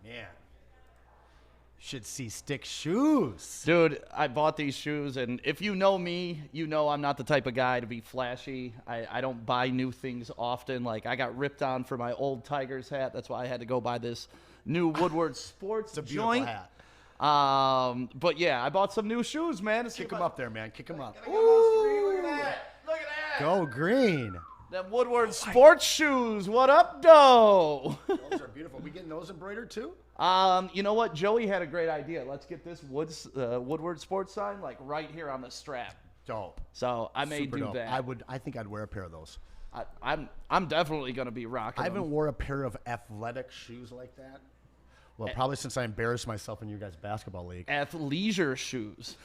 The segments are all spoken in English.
Man. Should see Stick shoes. Dude, I bought these shoes, and if you know me, you know I'm not the type of guy to be flashy. I don't buy new things often. Like, I got ripped on for my old Tigers hat. That's why I had to go buy this new Woodward Sports It's a beautiful joint. hat. But yeah, I bought some new shoes, man. Kick them up there, man. Kick them up. Look at that. Look at that. Go green. Them Woodward Sports shoes. What up, doe? Those are beautiful. We getting those embroidered too? You know what? Joey had a great idea. Let's get this Woodward Sports sign like right here on the strap. Dope. So I may Super do dope. that. I think I'd wear a pair of those. I'm definitely gonna be rocking. I haven't them. wore a pair of athletic shoes like that. Well, probably since I embarrassed myself in your guys' basketball league. Athleisure shoes.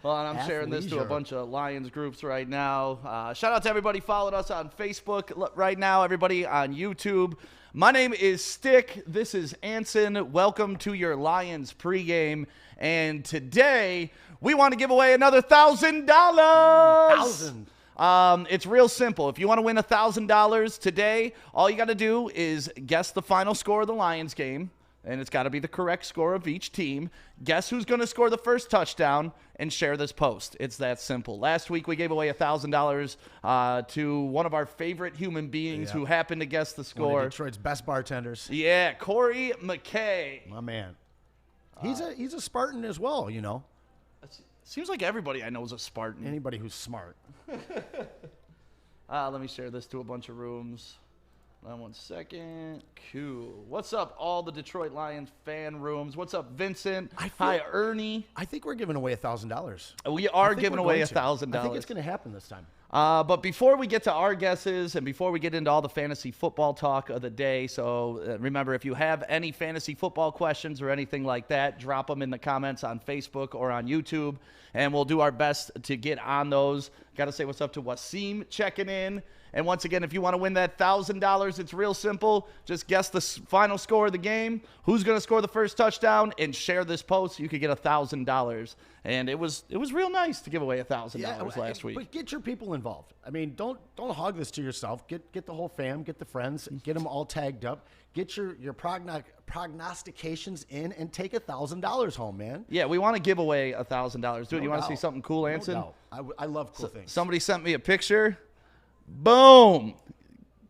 Well, and I'm sharing this to a Athleisure. bunch of Lions groups right now. Shout out to everybody following us on Facebook right now, everybody on YouTube. My name is Stick. This is Anson. Welcome to your Lions pregame. And today, we want to give away another $1,000. $1,000. It's real simple. If you want to win $1,000 today, all you got to do is guess the final score of the Lions game, and it's got to be the correct score of each team. Guess who's going to score the first touchdown, and share this post. It's that simple. Last week, we gave away $1,000 to one of our favorite human beings who happened to guess the One score. of Detroit's best bartenders. Yeah, Corey McKay. My man. He's a Spartan as well, you know. Seems like everybody I know is a Spartan. Anybody who's smart. Let me share this to a bunch of rooms. 1 second. Cool. What's up, all the Detroit Lions fan rooms? What's up, Vincent? Hi, Ernie. I think we're giving away $1,000. We are giving away $1,000. I think it's going to happen this time. But before we get to our guesses and before we get into all the fantasy football talk of the day, so remember, if you have any fantasy football questions or anything like that, drop them in the comments on Facebook or on YouTube, and we'll do our best to get on those. Got to say what's up to Wasim checking in. And once again, if you want to win that $1,000, it's real simple. Just guess the final score of the game, who's going to score the first touchdown, and share this post. You could get $1,000. And it was real nice to give away $1,000 last week. But get your people involved. I mean, don't hog this to yourself. Get the whole fam, get the friends, get them all tagged up. Get your prognostications in and take $1,000 home, man. Yeah, we want to give away $1,000. Dude, No you want to see doubt. something cool, Anson? No doubt. I love cool things. Somebody sent me a picture. Boom.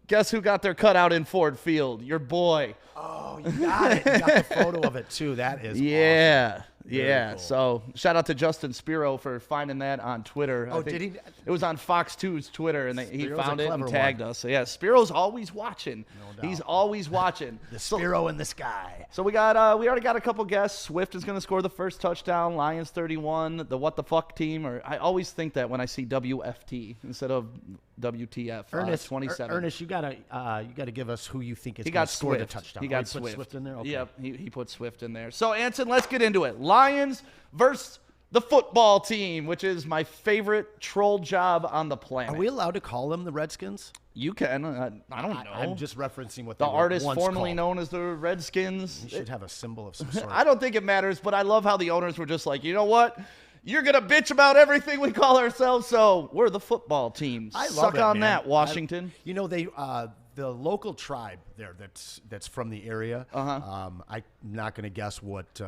Guess who got their cutout in Ford Field? Your boy. Oh, you got it. You got the photo of it, too. That is Yeah. awesome. Yeah. Cool. So shout out to Justin Spiro for finding that on Twitter. Oh, I think did he? It was on Fox 2's Twitter, and he Spiro's a found it and clever tagged one. us. So yeah, Spiro's always watching. No doubt. He's always watching. The Spiro in the sky. So we already got a couple guests. Swift is going to score the first touchdown. Lions 31. The what the fuck team, or I always think that when I see WFT instead of WTF. Ernest, 27. Ernest, you gotta give us who you think is He going got to score the Swift. touchdown. He Oh, got put Swift. Swift in there. Okay. Yep, he put Swift in there. So Anson, let's get into it. Lions versus the football team, which is my favorite troll job on the planet. Are we allowed to call them the Redskins? You can. I don't know. I'm just referencing what the they were artist once formerly called. known as the Redskins. You should have a symbol of some sort. I don't think it matters, but I love how the owners were just like, you know what? You're going to bitch about everything we call ourselves, so we're the football team. I love Suck it, on man. that, Washington. You know, the local tribe there that's from the area. I'm not going to guess what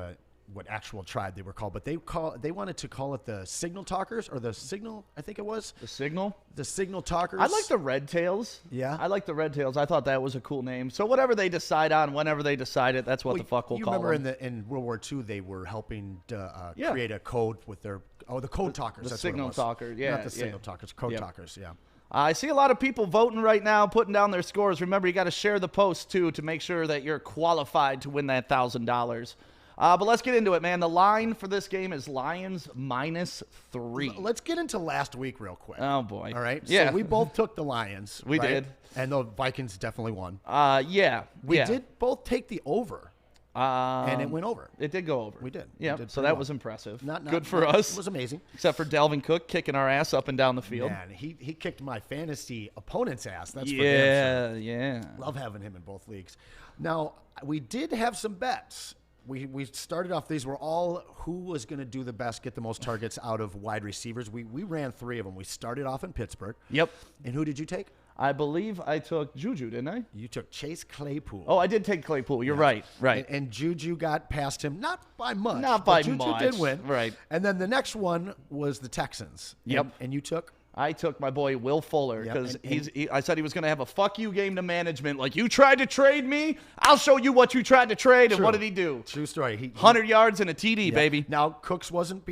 actual tribe they were called, but they wanted to call it the Signal Talkers or the Signal. I think it was The Signal? the Signal Talkers. I like the Red Tails. Yeah? I like the Red Tails. I thought that was a cool name. So whatever they decide on, whenever they decide it, that's what the fuck we'll you call remember them. in World War II they were helping to Yeah. create a code with their the Code Talkers. the That's Signal what it was. Talker, yeah, not the yeah. Signal Talkers, Code Yep. Talkers. Yeah. I see a lot of people voting right now, putting down their scores. Remember, you got to share the post, too, to make sure that you're qualified to win that $1,000. But let's get into it, man. The line for this game is Lions -3. Let's get into last week real quick. Oh, boy. All right. Yeah. So we both took the Lions. We right? did. And the Vikings definitely won. Yeah. We yeah. did both take the over, and it went over. It did go over. We did. Yeah, We did so pretty that well. was impressive. Not Good for not- us. It was amazing. Except for Dalvin Cook kicking our ass up and down the field. Man, he kicked my fantasy opponent's ass. That's for Yeah, damn sure. yeah. Love having him in both leagues. Now, we did have some bets. We started off, these were all who was going to do the best, get the most targets out of wide receivers. We ran 3 of them. We started off in Pittsburgh. Yep. And who did you take? I believe I took Juju, didn't I? You took Chase Claypool. Oh, I did take Claypool. You're right. Right. And Juju got past him, not by much. Not by Juju much. did win. Right. And then the next one was the Texans. Yep. And you took? I took my boy Will Fuller Yep, because and- I said he was going to have a fuck you game to management. Like, you tried to trade me, I'll show you what you tried to trade. And True. what did he do? True story. 100 yards and a TD, Yeah. baby. Now, Cooks wasn't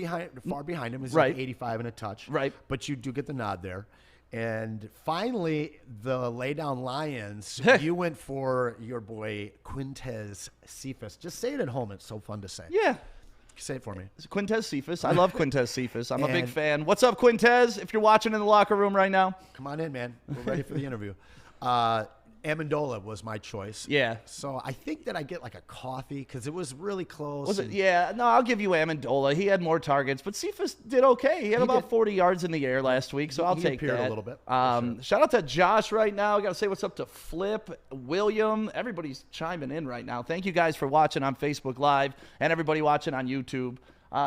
far behind him. He was Right. like 85 and a touch. Right. But you do get the nod there. And finally, the Laydown Lions, you went for your boy Quintez Cephas. Just say it at home. It's so fun to say. Yeah. Say it for me. It's Quintez Cephas. I love Quintez Cephas. I'm a big And- fan. What's up, Quintez? If you're watching in the locker room right now. Come on in, man. We're ready for the interview. Amendola was my choice. Yeah. So I think that I get like a coffee because it was really close. Was it? and- Yeah. No, I'll give you Amendola. He had more targets, but Cephas did okay. He had about did. 40 yards in the air last week, so I'll He take appeared a that. little bit, for Shout out to Josh right now. I got to say what's up to Flip, William. Everybody's chiming in right now. Thank you guys for watching on Facebook Live and everybody watching on YouTube.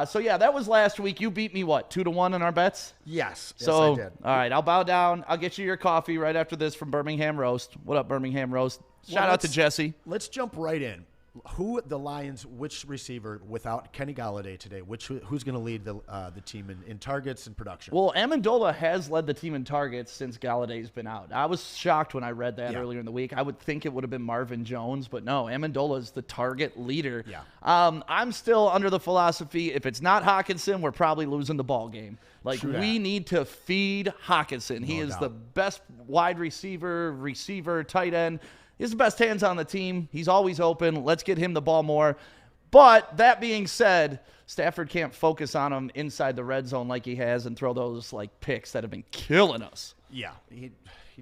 So yeah, that was last week. You beat me what, 2-1 in our bets? Yes. So, yes, I did. all right, I'll bow down. I'll get you your coffee right after this from Birmingham Roast. What up, Birmingham Roast? Shout Well, out to let's- Jesse. Let's jump right in. Who the Lions? Which receiver without Kenny Galladay today? Who's going to lead the team in targets and production? Well, Amendola has led the team in targets since Galladay's been out. I was shocked when I read that Yeah. earlier in the week. I would think it would have been Marvin Jones, but no, Amendola is the target leader. Yeah. I'm still under the philosophy, if it's not Hawkinson, we're probably losing the ball game. Like, True that. we need to feed Hawkinson. He No is doubt. the best wide receiver, tight end. He's the best hands on the team. He's always open. Let's get him the ball more. But that being said, Stafford can't focus on him inside the red zone like he has and throw those like picks that have been killing us. Yeah, he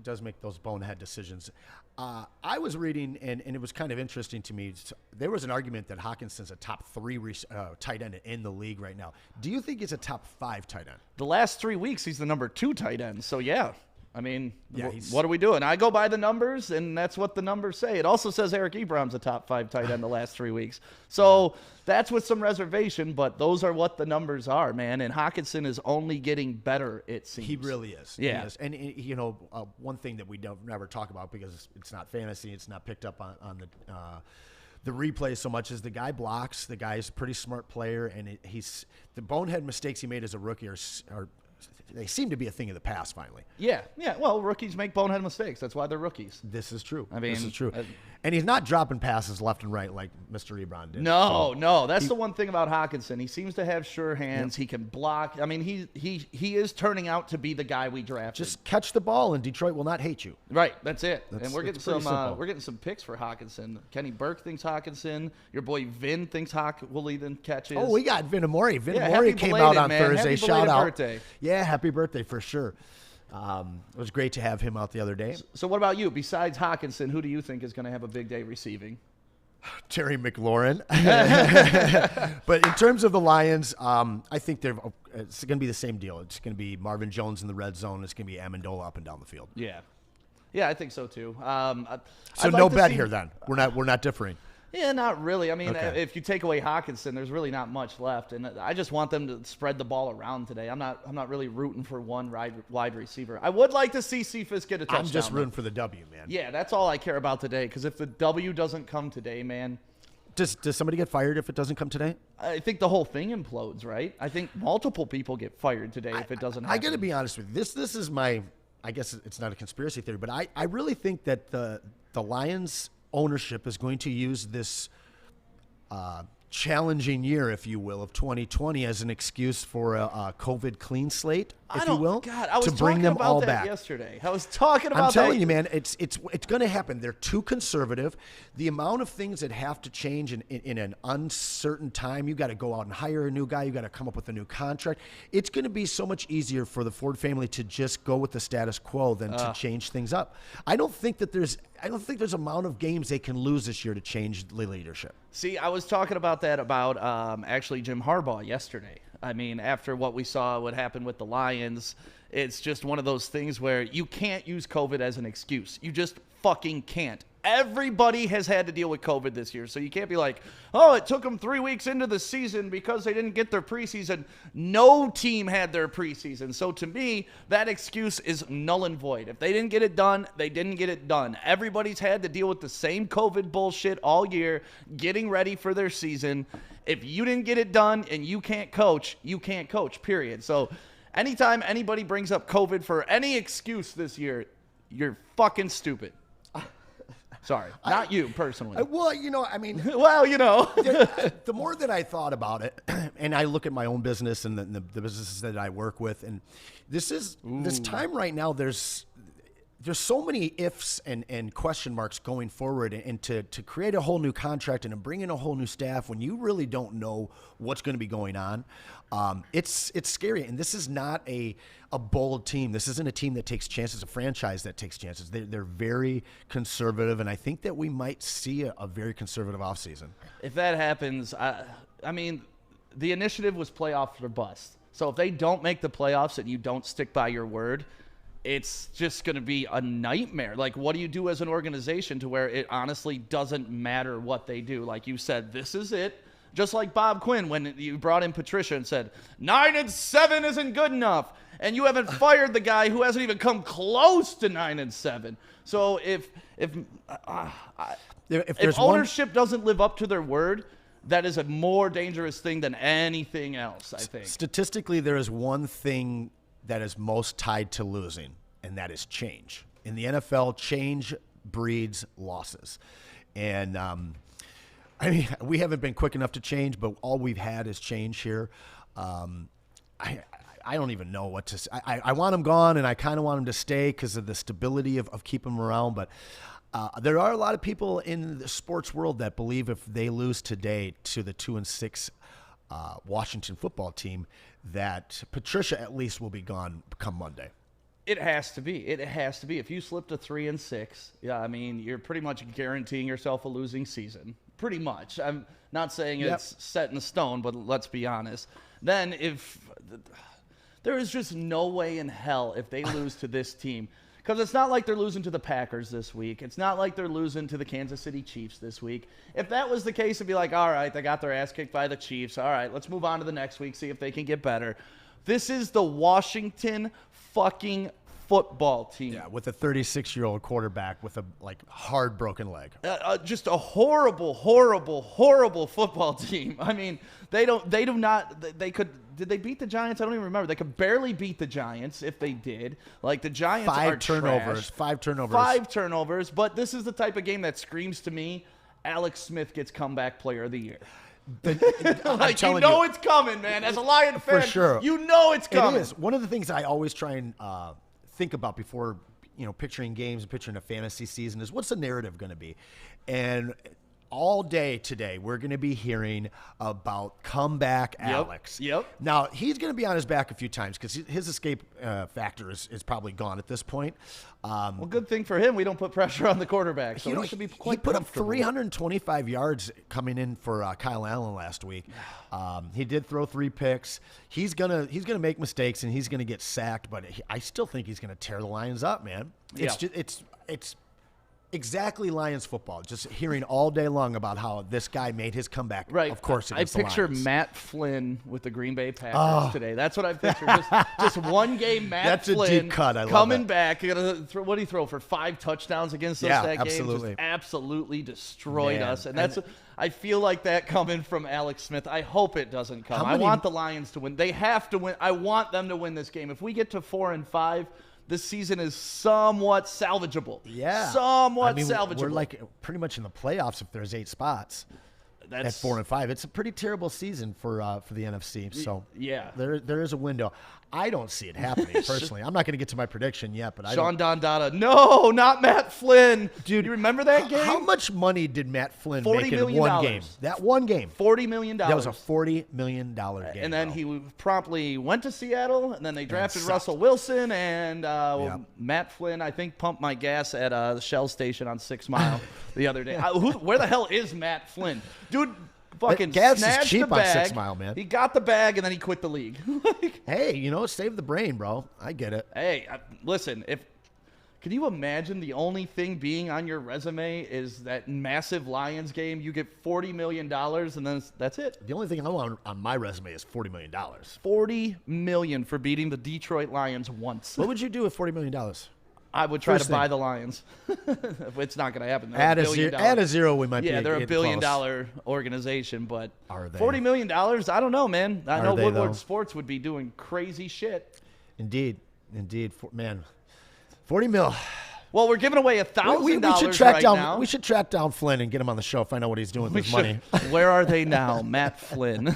does make those bonehead decisions. I was reading, and it was kind of interesting to me. There was an argument that Hawkinson's a top 3 tight end in the league right now. Do you think he's a top 5 tight end? The last 3 weeks, he's the number 2 tight end. So, yeah. I mean, Yeah, what are we doing? I go by the numbers, and that's what the numbers say. It also says Eric Ebrahim's a top 5 tight end the last 3 weeks. So that's with some reservation, but those are what the numbers are, man. And Hawkinson is only getting better, it seems. He really is. Yeah. He is. And, you know, one thing that we don't never talk about because it's not fantasy, it's not picked up on the replay so much, is the guy blocks. The guy's a pretty smart player, and he's the bonehead mistakes he made as a rookie are they seem to be a thing of the past finally. Yeah. Well, rookies make bonehead mistakes. That's why they're rookies. This is true. I mean, this is true. And he's not dropping passes left and right like Mr. Ebron did. No. That's the one thing about Hawkinson. He seems to have sure hands. He can block. I mean, he is turning out to be the guy we drafted. Just catch the ball, and Detroit will not hate you. Right, that's it. And we're getting it's pretty simple. we're getting some picks for Hawkinson. Kenny Burke thinks Hawkinson. Your boy Vin thinks Hawk will lead in catches. Oh, we got Vin Amori. Vin Yeah, Amori happy came belated, out on man. Thursday. Happy Shout belated out. birthday. Yeah, happy birthday for sure. It was great to have him out the other day. So what about you? Besides Hawkinson, who do you think is going to have a big day receiving? Terry McLaurin. But in terms of the Lions, I think it's going to be the same deal. It's going to be Marvin Jones in the red zone. It's going to be Amendola up and down the field. Yeah, I think so too. So I'd no like to bet see- here then. We're not differing. Yeah, not really. I mean, Okay. if you take away Hawkinson, there's really not much left, and I just want them to spread the ball around today. I'm not really rooting for one wide receiver. I would like to see Cephas get a touchdown. I'm just though. rooting for the W, man. Yeah, that's all I care about today. Because if the W doesn't come today, man, Does somebody get fired if it doesn't come today? I think the whole thing implodes, right? I think multiple people get fired today if it doesn't happen. I got to be honest with you. This is my. I guess it's not a conspiracy theory, but I really think that the Lions ownership is going to use this challenging year, if you will, of 2020 as an excuse for a COVID clean slate, if you will, God, I was to bring talking them about all that back. yesterday. I was talking about I'm telling that. you, man, it's going to happen. They're too conservative. The amount of things that have to change in an uncertain time, you got to go out and hire a new guy. You got to come up with a new contract. It's going to be so much easier for the Ford family to just go with the status quo than to change things up. I don't think there's amount of games they can lose this year to change the leadership. See, I was talking about that about actually Jim Harbaugh yesterday. I mean, after what we saw, what happened with the Lions, it's just one of those things where you can't use COVID as an excuse. You just fucking can't. Everybody has had to deal with COVID this year, so you can't be like, oh, it took them 3 weeks into the season because they didn't get their preseason. No team had their preseason. So to me, that excuse is null and void. If they didn't get it done, they didn't get it done. Everybody's had to deal with the same COVID bullshit all year, getting ready for their season. If you didn't get it done and you can't coach, period. So anytime anybody brings up COVID for any excuse this year, you're fucking stupid. Sorry, not you personally. Well, I mean, the more that I thought about it, and I look at my own business and the businesses that I work with, and this time right now, there's so many ifs and question marks going forward, and to create a whole new contract and to bring in a whole new staff when you really don't know what's going to be going on, it's scary. And this is not a bold team. This isn't a team that takes chances, a franchise that takes chances. They're very conservative, and I think that we might see a very conservative offseason. If that happens, I mean, the initiative was playoff or bust. So if they don't make the playoffs and you don't stick by your word, it's just going to be a nightmare. Like, what do you do as an organization to where it honestly doesn't matter what they do? Like you said, this is it. Just like Bob Quinn, when you brought in Patricia and said, 9-7 isn't good enough. And you haven't fired the guy who hasn't even come close to 9-7. So if ownership doesn't live up to their word, that is a more dangerous thing than anything else, I think. Statistically, there is one thing that is most tied to losing, and that is change. In the NFL, change breeds losses. And I mean, we haven't been quick enough to change, but all we've had is change here. I don't even know what to say. I want him gone, and I kind of want him to stay because of the stability of keeping him around. But there are a lot of people in the sports world that believe if they lose today to the 2-6 Washington football team, that Patricia at least will be gone come Monday. It has to be. It has to be. If you slip to 3-6, yeah, I mean, you're pretty much guaranteeing yourself a losing season. Pretty much. I'm not saying it's set in stone, but let's be honest. Then there is just no way in hell if they lose to this team. Because it's not like they're losing to the Packers this week. It's not like they're losing to the Kansas City Chiefs this week. If that was the case, it'd be like, all right, they got their ass kicked by the Chiefs. All right, let's move on to the next week, see if they can get better. This is the Washington fucking football team. Yeah, with a 36-year-old quarterback with a hard broken leg. Just a horrible, horrible, horrible football team. I mean, they could. Did they beat the Giants? I don't even remember. They could barely beat the Giants if they did. Like, the Giants are trash. 5 turnovers. 5 turnovers. But this is the type of game that screams to me, Alex Smith gets comeback player of the year. Like, you know it's coming, man. As a Lion fan, for sure. You know it's coming. It is. One of the things I always try and think about before, picturing games and picturing a fantasy season is what's the narrative going to be? And all day today, we're going to be hearing about comeback Alex. Yep. Now, he's going to be on his back a few times because his escape factor is probably gone at this point. Well, good thing for him, we don't put pressure on the quarterback, so he should be quite comfortable. He put up 325 yards coming in for Kyle Allen last week. He did throw 3 picks. He's gonna make mistakes and he's gonna get sacked, but I still think he's gonna tear the Lions up, man. It's exactly Lions football. Just hearing all day long about how this guy made his comeback. Right. Of course, I picture Matt Flynn with the Green Bay Packers today. That's what I picture. Just one game, Matt Flynn. That's a deep cut. I love coming that. back. What did he throw for 5 touchdowns against us that absolutely. game? Just absolutely destroyed us. And I feel like that coming from Alex Smith. I hope it doesn't come. I want the Lions to win. They have to win. I want them to win this game. If we get to 4-5. This season is somewhat salvageable. Yeah. Somewhat salvageable. We're like pretty much in the playoffs if there's 8 spots. At 4-5. It's a pretty terrible season for the NFC. So yeah, there is a window. I don't see it happening personally. I'm not going to get to my prediction yet, but Sean Don Dada. No, not Matt Flynn. Dude, you remember that game? How much money did Matt Flynn make in million one game? That one game. $40 million. That was a $40 million game. And then he promptly went to Seattle, and then they drafted Russell Wilson, and Matt Flynn, I think, pumped my gas at the Shell station on 6 Mile the other day. Where the hell is Matt Flynn? Dude, fucking gas snatched is cheap the bag. on 6 Mile, man. He got the bag, and then he quit the league. Hey, save the brain, bro. I get it. Hey, listen, Can you imagine the only thing being on your resume is that massive Lions game? You get $40 million, and then that's it. The only thing I want on my resume is $40 million. $40 million for beating the Detroit Lions once. What would you do with $40 million? I would try First to buy thing. the Lions. It's not going to happen. Add a zero, we might be they're a getting $1 billion close. organization, but Are they? $40 million, I don't know, man. I know they, Woodward though? Sports would be doing crazy shit. Indeed. Man, 40 mil. Well, we're giving away $1,000 We should track right down. now. We should track down Flynn and get him on the show. Find out what he's doing with his money. Where are they now? Matt Flynn.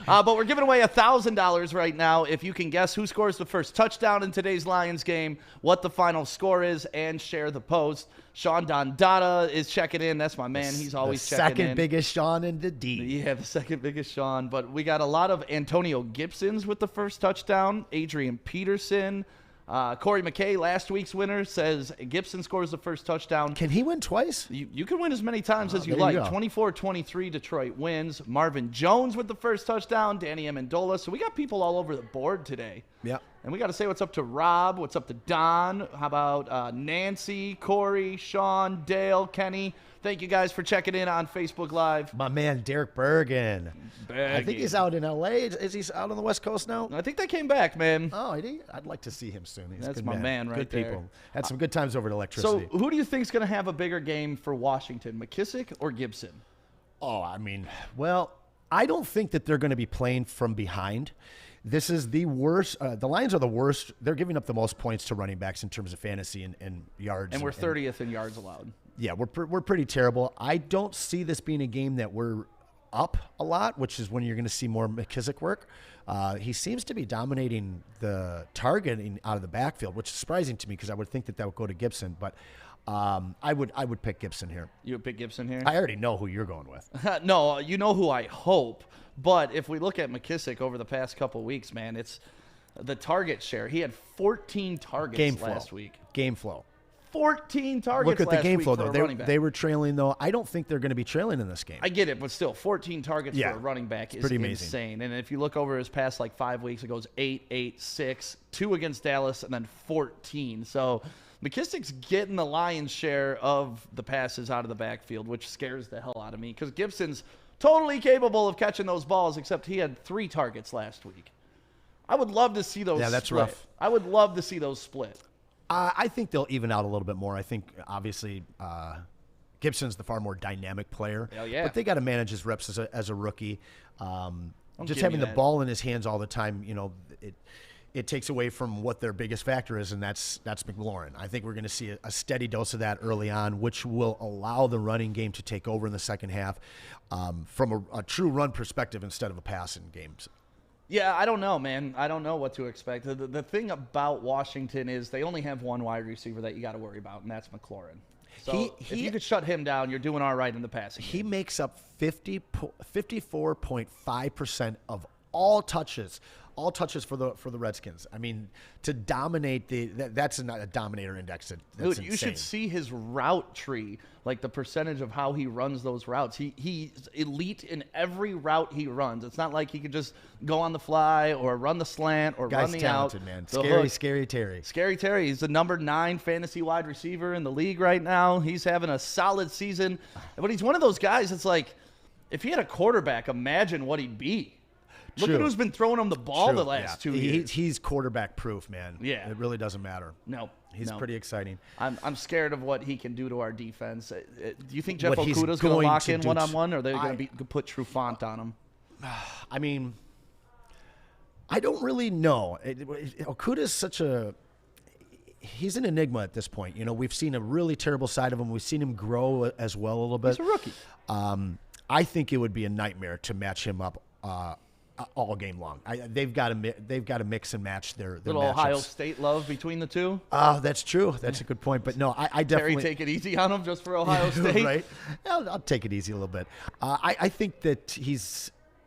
But we're giving away $1,000 right now if you can guess who scores the first touchdown in today's Lions game, what the final score is, and share the post. Sean Dondada is checking in. That's my man. He's always the checking in. second biggest Sean in the D. Yeah, the second biggest Sean. But we got a lot of Antonio Gibsons with the first touchdown. Adrian Peterson. Corey McKay, last week's winner, says Gibson scores the first touchdown. Can he win twice? You can win as many times as you there you like. go. 24-23, Detroit wins. Marvin Jones with the first touchdown. Danny Amendola. So we got people all over the board today. Yeah. And we got to say what's up to Rob, what's up to Don, how about Nancy, Corey, Sean, Dale, Kenny. Thank you guys for checking in on Facebook Live. My man, Derek Bergen. I think he's out in L.A. Is he out on the West Coast now? I think they came back, man. Oh, I'd like to see him soon. He's a That's good my man right good there. people. Had some good times over at So Electricity. who do you think's going to have a bigger game for Washington, McKissick or Gibson? Oh, I mean, well, I don't think that they're going to be playing from behind. This is the worst. The Lions are the worst. They're giving up the most points to running backs in terms of fantasy and yards. And we're 30th in yards allowed. Yeah, we're pretty terrible. I don't see this being a game that we're up a lot, which is when you're going to see more McKissick work. He seems to be dominating the targeting out of the backfield, which is surprising to me because I would think that would go to Gibson. But I would pick Gibson here. You would pick Gibson here? I already know who you're going with. No, you know who I hope. But if we look at McKissick over the past couple of weeks, man, it's the target share. He had 14 targets last week. Game flow. 14 targets Look at the last game week flow, for though. a running back. They were trailing, though. I don't think they're going to be trailing in this game. I get it, but still, 14 targets Yeah, for a running back is pretty amazing. insane. And if you look over his past 5 weeks, it goes 8, 8, 6, 2 against Dallas, and then 14. So McKissick's getting the lion's share of the passes out of the backfield, which scares the hell out of me because Gibson's totally capable of catching those balls, except he had 3 targets last week. I would love to see those split. That's rough. I would love to see those split. I think they'll even out a little bit more. I think, obviously, Gibson's the far more dynamic player. Hell yeah. But they got to manage his reps as a rookie. Just give having me the that. ball in his hands all the time, it takes away from what their biggest factor is, and that's McLaurin. I think we're going to see a steady dose of that early on, which will allow the running game to take over in the second half from a true run perspective instead of a passing game. Yeah, I don't know, man. I don't know what to expect. The thing about Washington is they only have one wide receiver that you got to worry about, and that's McLaurin. So if you could shut him down, you're doing all right in the passing game. He makes up 54.5% of all touches for the Redskins. I mean, to dominate that's not a dominator index. That's Dude, you insane. should see his route tree, like the percentage of how he runs those routes. He's elite in every route he runs. It's not like he could just go on the fly or run the slant or Guy's run the talented, out. man. The hook. Scary Terry. Scary Terry, he's the number 9 fantasy wide receiver in the league right now. He's having a solid season. But he's one of those guys that's like, if he had a quarterback, imagine what he'd be. Look at True. who's been throwing him the ball True, the last 2 He- years. He's quarterback proof, man. Yeah. It really doesn't matter. No. He's no. pretty exciting. I'm scared of what he can do to our defense. Do you think Jeff What he's Okuda's going to going lock to in do one-on-one, or are they going to put Trufant on him? I mean, I don't really know. Okuda's he's an enigma at this point. We've seen a really terrible side of him. We've seen him grow as well a little bit. He's a rookie. I think it would be a nightmare to match him up all game long. They've got to mix and match their Little matchups. Ohio State love between the two. That's true. That's a good point. But no, I Terry, definitely take it easy on him just for Ohio State. right. I'll take it easy a little bit. I think that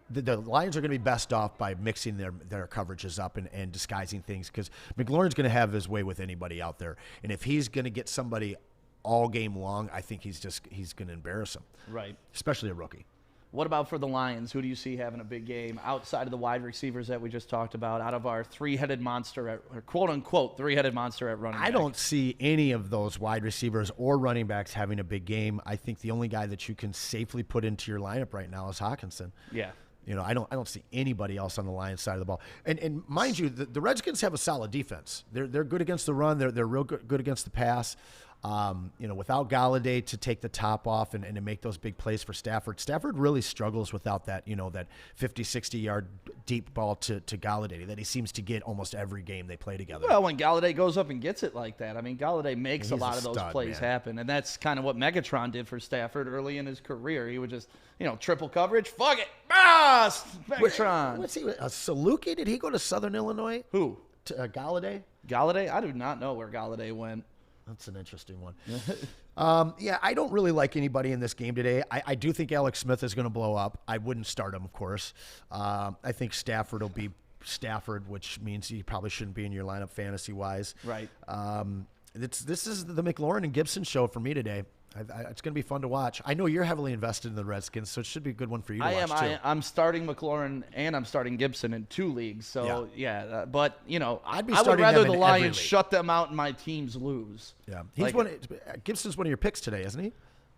the Lions are going to be best off by mixing their coverages up and disguising things, because McLaurin's going to have his way with anybody out there, and if he's going to get somebody all game long, I think he's going to embarrass him. Right. Especially a rookie. What about for the Lions? Who do you see having a big game outside of the wide receivers that we just talked about, out of our three-headed monster, or quote-unquote three-headed monster at running back? I don't see any of those wide receivers or running backs having a big game. I think the only guy that you can safely put into your lineup right now is Hockenson. Yeah. I don't see anybody else on the Lions side of the ball. And mind you, the Redskins have a solid defense. They're good against the run. They're real good against the pass. Without Galladay to take the top off and to make those big plays for Stafford. Stafford really struggles without that, that 50, 60-yard deep ball to Galladay that he seems to get almost every game they play together. Well, when Galladay goes up and gets it like that, I mean, Galladay makes a lot of those plays happen, and that's kind of what Megatron did for Stafford early in his career. He would just, triple coverage, fuck it, Megatron. What's he, Saluki? Did he go to Southern Illinois? Who? Galladay? Galladay? I do not know where Galladay went. That's an interesting one. I don't really like anybody in this game today. I do think Alex Smith is going to blow up. I wouldn't start him, of course. I think Stafford will be Stafford, which means he probably shouldn't be in your lineup fantasy-wise. Right. This is the McLaurin and Gibson show for me today. It's going to be fun to watch. I know you're heavily invested in the Redskins, so it should be a good one for you to watch, too. I'm starting McLaurin and I'm starting Gibson in 2 leagues. So, but, I would rather the Lions shut them out and my teams lose. Yeah. Gibson's one of your picks today, isn't he?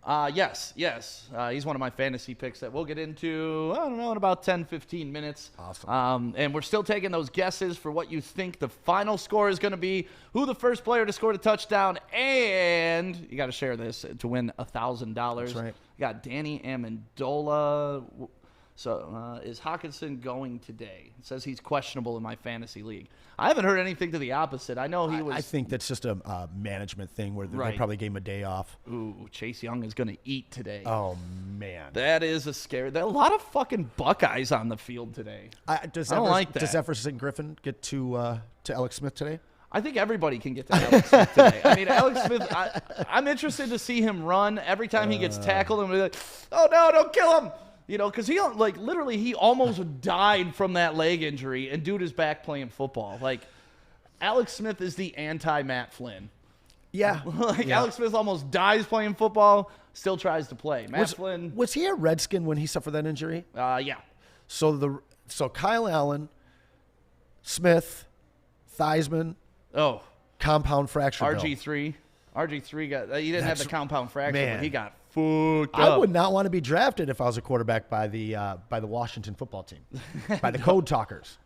Yes. He's one of my fantasy picks that we'll get into, I don't know, in about 10, 15 minutes. Awesome. And we're still taking those guesses for what you think the final score is going to be, who the first player to score the touchdown, and you got to share this to win $1,000. That's right. You got Danny Amendola. So is Hockenson going today? It says he's questionable in my fantasy league. I haven't heard anything to the opposite. I know he was. I think that's just a management thing where they probably gave him a day off. Ooh, Chase Young is going to eat today. Oh, man. That is a scary. There are a lot of fucking Buckeyes on the field today. I don't like that. Does Everson Griffin get to Alex Smith today? I think everybody can get to Alex Smith today. I mean, Alex Smith, I'm interested to see him run. Every time he gets tackled, and we're like, oh, no, don't kill him. Because he, literally, he almost died from that leg injury, and dude is back playing football. Alex Smith is the anti-Matt Flynn. Yeah. Alex Smith almost dies playing football, still tries to play. Flynn. Was he a Redskin when he suffered that injury? Yeah. So Kyle Allen, Smith, Theismann. Oh. Compound fracture. RG3 got, he didn't have the compound fracture, but he got fucked up. I would not want to be drafted if I was a quarterback by the Washington football team, by the Code Talkers.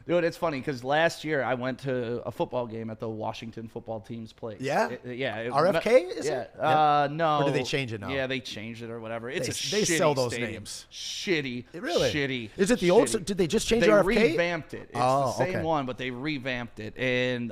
Dude, it's funny because last year I went to a football game at the Washington football team's place. Yeah? RFK, is it? No. Or did they change it now? Yeah, they changed it or whatever. It's they shitty sell those stadium. names. Shitty. Really? Shitty. Is it the old? Did they just change RFK? They revamped it. It's the same one, but they revamped it. And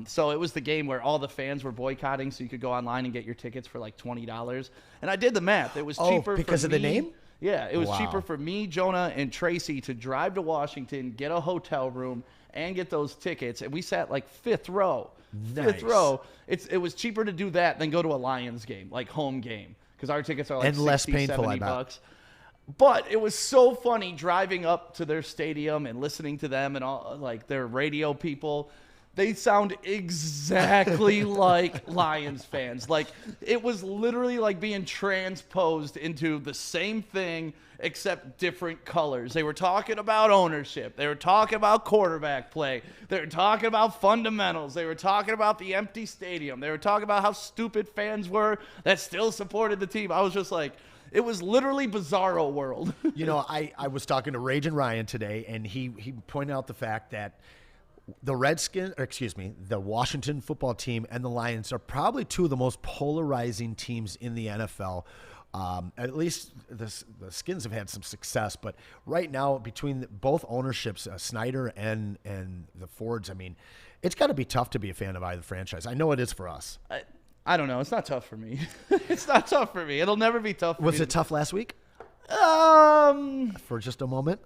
so it was the game where all the fans were boycotting, so you could go online and get your tickets for like $20. And I did the math. It was cheaper because of the name? Yeah, it was cheaper for me, Jonah, and Tracy to drive to Washington, get a hotel room, and get those tickets. And we sat like fifth row. Nice. Fifth row. It was cheaper to do that than go to a Lions game, like home game, because our tickets are like and 60, less painful, $70 bucks. But it was so funny driving up to their stadium and listening to them and all, like their radio people. They sound exactly like Lions fans. Like, it was literally like being transposed into the same thing except different colors. They were talking about ownership. They were talking about quarterback play. They were talking about fundamentals. They were talking about the empty stadium. They were talking about how stupid fans were that still supported the team. I was just like, it was literally bizarro world. I was talking to Ragin' Ryan today, and he pointed out the fact that the the Washington football team and the Lions are probably two of the most polarizing teams in the NFL. At least the Skins have had some success, but right now between both ownerships, Snyder and the Fords, I mean, it's got to be tough to be a fan of either franchise. I know it is for us. I don't know. It's not tough for me. It's not tough for me. It'll never be tough for me. Was it tough last week? For just a moment?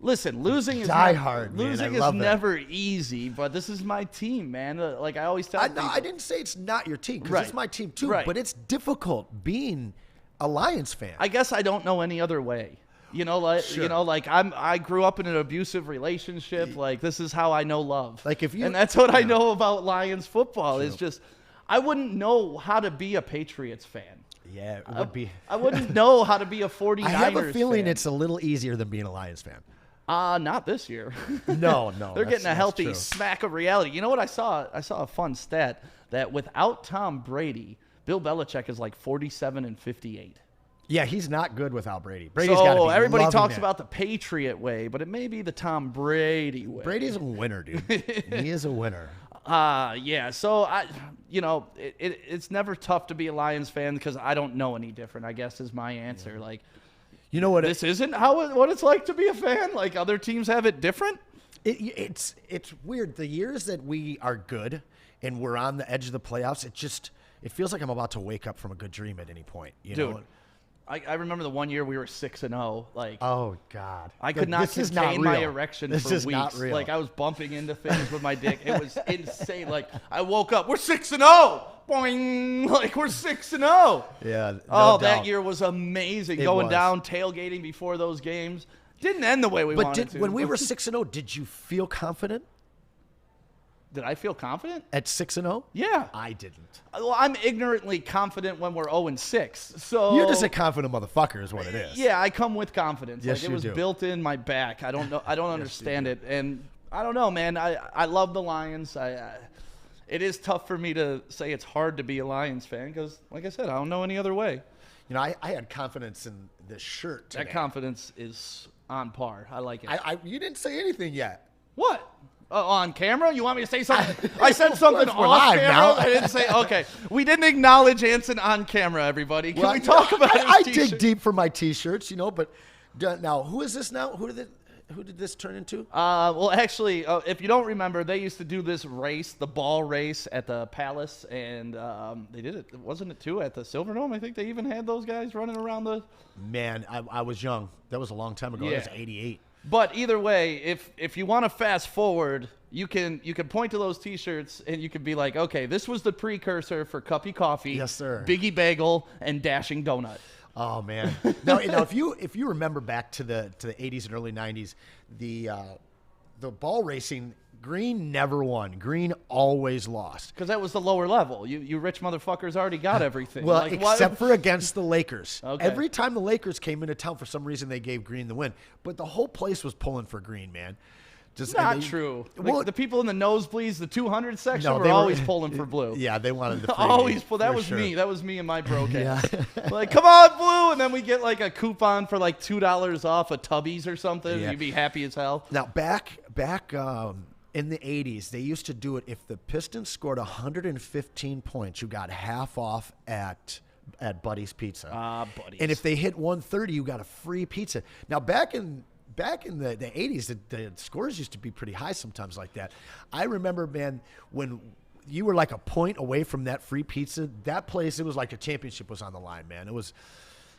Listen, losing is never easy, but this is my team, man. Like I always tell people. I didn't say it's not your team, because it's my team too, but it's difficult being a Lions fan. I guess I don't know any other way. I grew up in an abusive relationship. Like, this is how I know love. And that's what I know about Lions football. Is just I wouldn't know how to be a Patriots fan. Yeah, it would be. I wouldn't know how to be a 49ers I have a feeling fan. it's a little easier than being a Lions fan. Not this year. No. They're getting a healthy true. smack of reality. You know what I saw? I saw a fun stat that without Tom Brady, Bill Belichick is like 47-58. Yeah, he's not good without Brady. Brady's got to So be everybody loving talks it. about the Patriot way, but it may be the Tom Brady way. Brady's a winner, dude. He is a winner. Yeah. So it's never tough to be a Lions fan because I don't know any different, I guess is my answer. Yeah. Like, you know what? This isn't what it's like to be a fan. Like other teams have it different. It's weird. The years that we are good and we're on the edge of the playoffs, it feels like I'm about to wake up from a good dream at any point. You know? I remember the one year we were 6-0. Like, oh God, I could not contain my erection this for is weeks. Not real. Like I was bumping into things with my dick. It was insane. Like I woke up, we're 6-0. Boing! Like we're 6-0. Yeah. No doubt. That That year was amazing. Going down, tailgating before those games. Didn't end the way we wanted to. When we were 6-0, did you feel confident? Did I feel confident? At 6-0? Yeah. I didn't. Well, I'm ignorantly confident when we're 0-6. So You're just a confident motherfucker is what it is. Yeah, I come with confidence. Yes, like it was do. built in my back. I don't know. I don't understand it. And I don't know, man. I love the Lions. It is tough for me to say it's hard to be a Lions fan because, like I said, I don't know any other way. You know, I had confidence in this shirt today. That confidence is on par. I like it. You didn't say anything yet. What? On camera? You want me to say something? I said something We're off live camera. now. I didn't say. Okay, we didn't acknowledge Anson on camera. Everybody, can we talk about his I t-shirt? dig deep for my T-shirts, you know. But now, who is this now? Who did this turn into? Well, actually, if you don't remember, they used to do this race, the ball race at the Palace, and they did it. Wasn't it too at the Silverdome? I think they even had those guys running around the. Man, I was young. That was a long time ago. Yeah. That was '88. But either way, if you want to fast forward, you can point to those T-shirts and you can be like, okay, this was the precursor for Cuppy Coffee, Yes, sir. Biggie Bagel, and Dashing Donut. Oh man. Now if you remember back to the 80s and early 90s, the ball racing, Green never won. Green always lost. Because that was the lower level. You rich motherfuckers already got everything. Well, like, except for against the Lakers. Okay. Every time the Lakers came into town, for some reason, they gave Green the win. But the whole place was pulling for Green, man. Not true. Well, the people in the nosebleeds, the 200 section, No, were they were always pulling for blue. Yeah, they wanted the free Always game, pull. That for was sure. me. That was me and my broadcast. Like, come on, blue, and then we get like a coupon for like $2 off a Tubbies or something. Yeah. You'd be happy as hell. Now, back in the 80s, they used to do it. If the Pistons scored 115 points, you got half off at Buddy's Pizza. Buddy's. And if they hit 130, you got a free pizza. Now, back in the 80s, the scores used to be pretty high sometimes like that. I remember, man, when you were like a point away from that free pizza, that place, it was like a championship was on the line, man. It was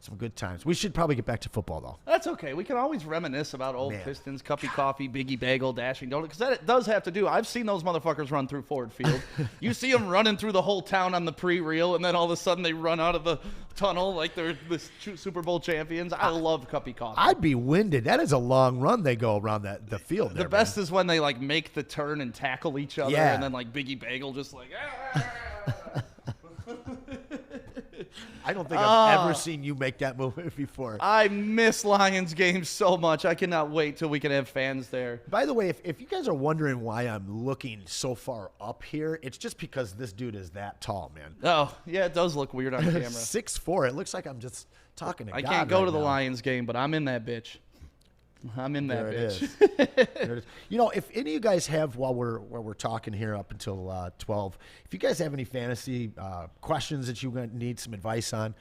some good times. We should probably get back to football, though. That's okay. We can always reminisce about old Man. Pistons, Cuppy Coffee, Biggie Bagel, Dashing Donut, because that does have to do. I've seen those motherfuckers run through Ford Field. You see them running through the whole town on the pre-reel, and then all of a sudden they run out of the tunnel like they're the Super Bowl champions. I love Cuppy Coffee. I'd be winded. That is a long run they go around the field there, The best is when they like make the turn and tackle each other, Yeah. and then like Biggie Bagel just like. I don't think I've ever seen you make that move before. I miss Lions games so much. I cannot wait till we can have fans there. By the way, if you guys are wondering why I'm looking so far up here, it's just because this dude is that tall, man. Oh, yeah, it does look weird on camera. 6'4". It looks like I'm just talking to I God can't go right to the now. Lions game, but I'm in that bitch. I'm in that There it bitch. is. There it is. You know, if any of you guys have, while we're talking here up until 12, if you guys have any fantasy questions that you need some advice on,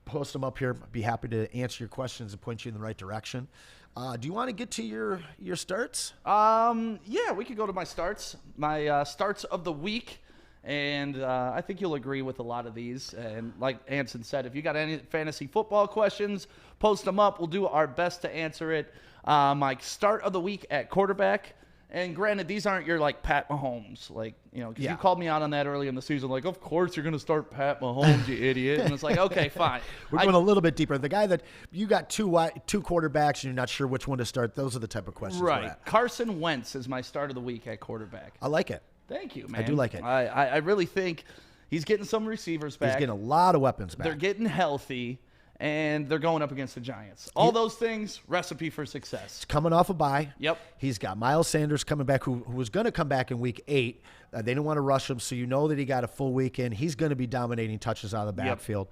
post them up here. I'd be happy to answer your questions and point you in the right direction. Do you want to get to your starts? Yeah, we could go to my starts. My starts of the week. And I think you'll agree with a lot of these. And like Anson said, if you got any fantasy football questions, post them up. We'll do our best to answer it. My start of the week at quarterback. And granted, these aren't your like Pat Mahomes, like, you know, because Yeah. you called me out on that early in the season, like, of course you're going to start Pat Mahomes, you idiot. And it's like, okay, fine. We're going a little bit deeper. The guy that you got two quarterbacks and you're not sure which one to start, those are the type of questions we're Right. at. Carson Wentz is my start of the week at quarterback. I like it. Thank you, man. do like it. I really think He's getting some receivers back. He's getting a lot of weapons back. They're getting healthy, and they're going up against the Giants. All those things, recipe for success. He's coming off a bye. Yep. He's got Miles Sanders coming back, who was going to come back in week 8. They didn't want to rush him, so you know that he got a full weekend. He's going to be dominating touches out of the backfield.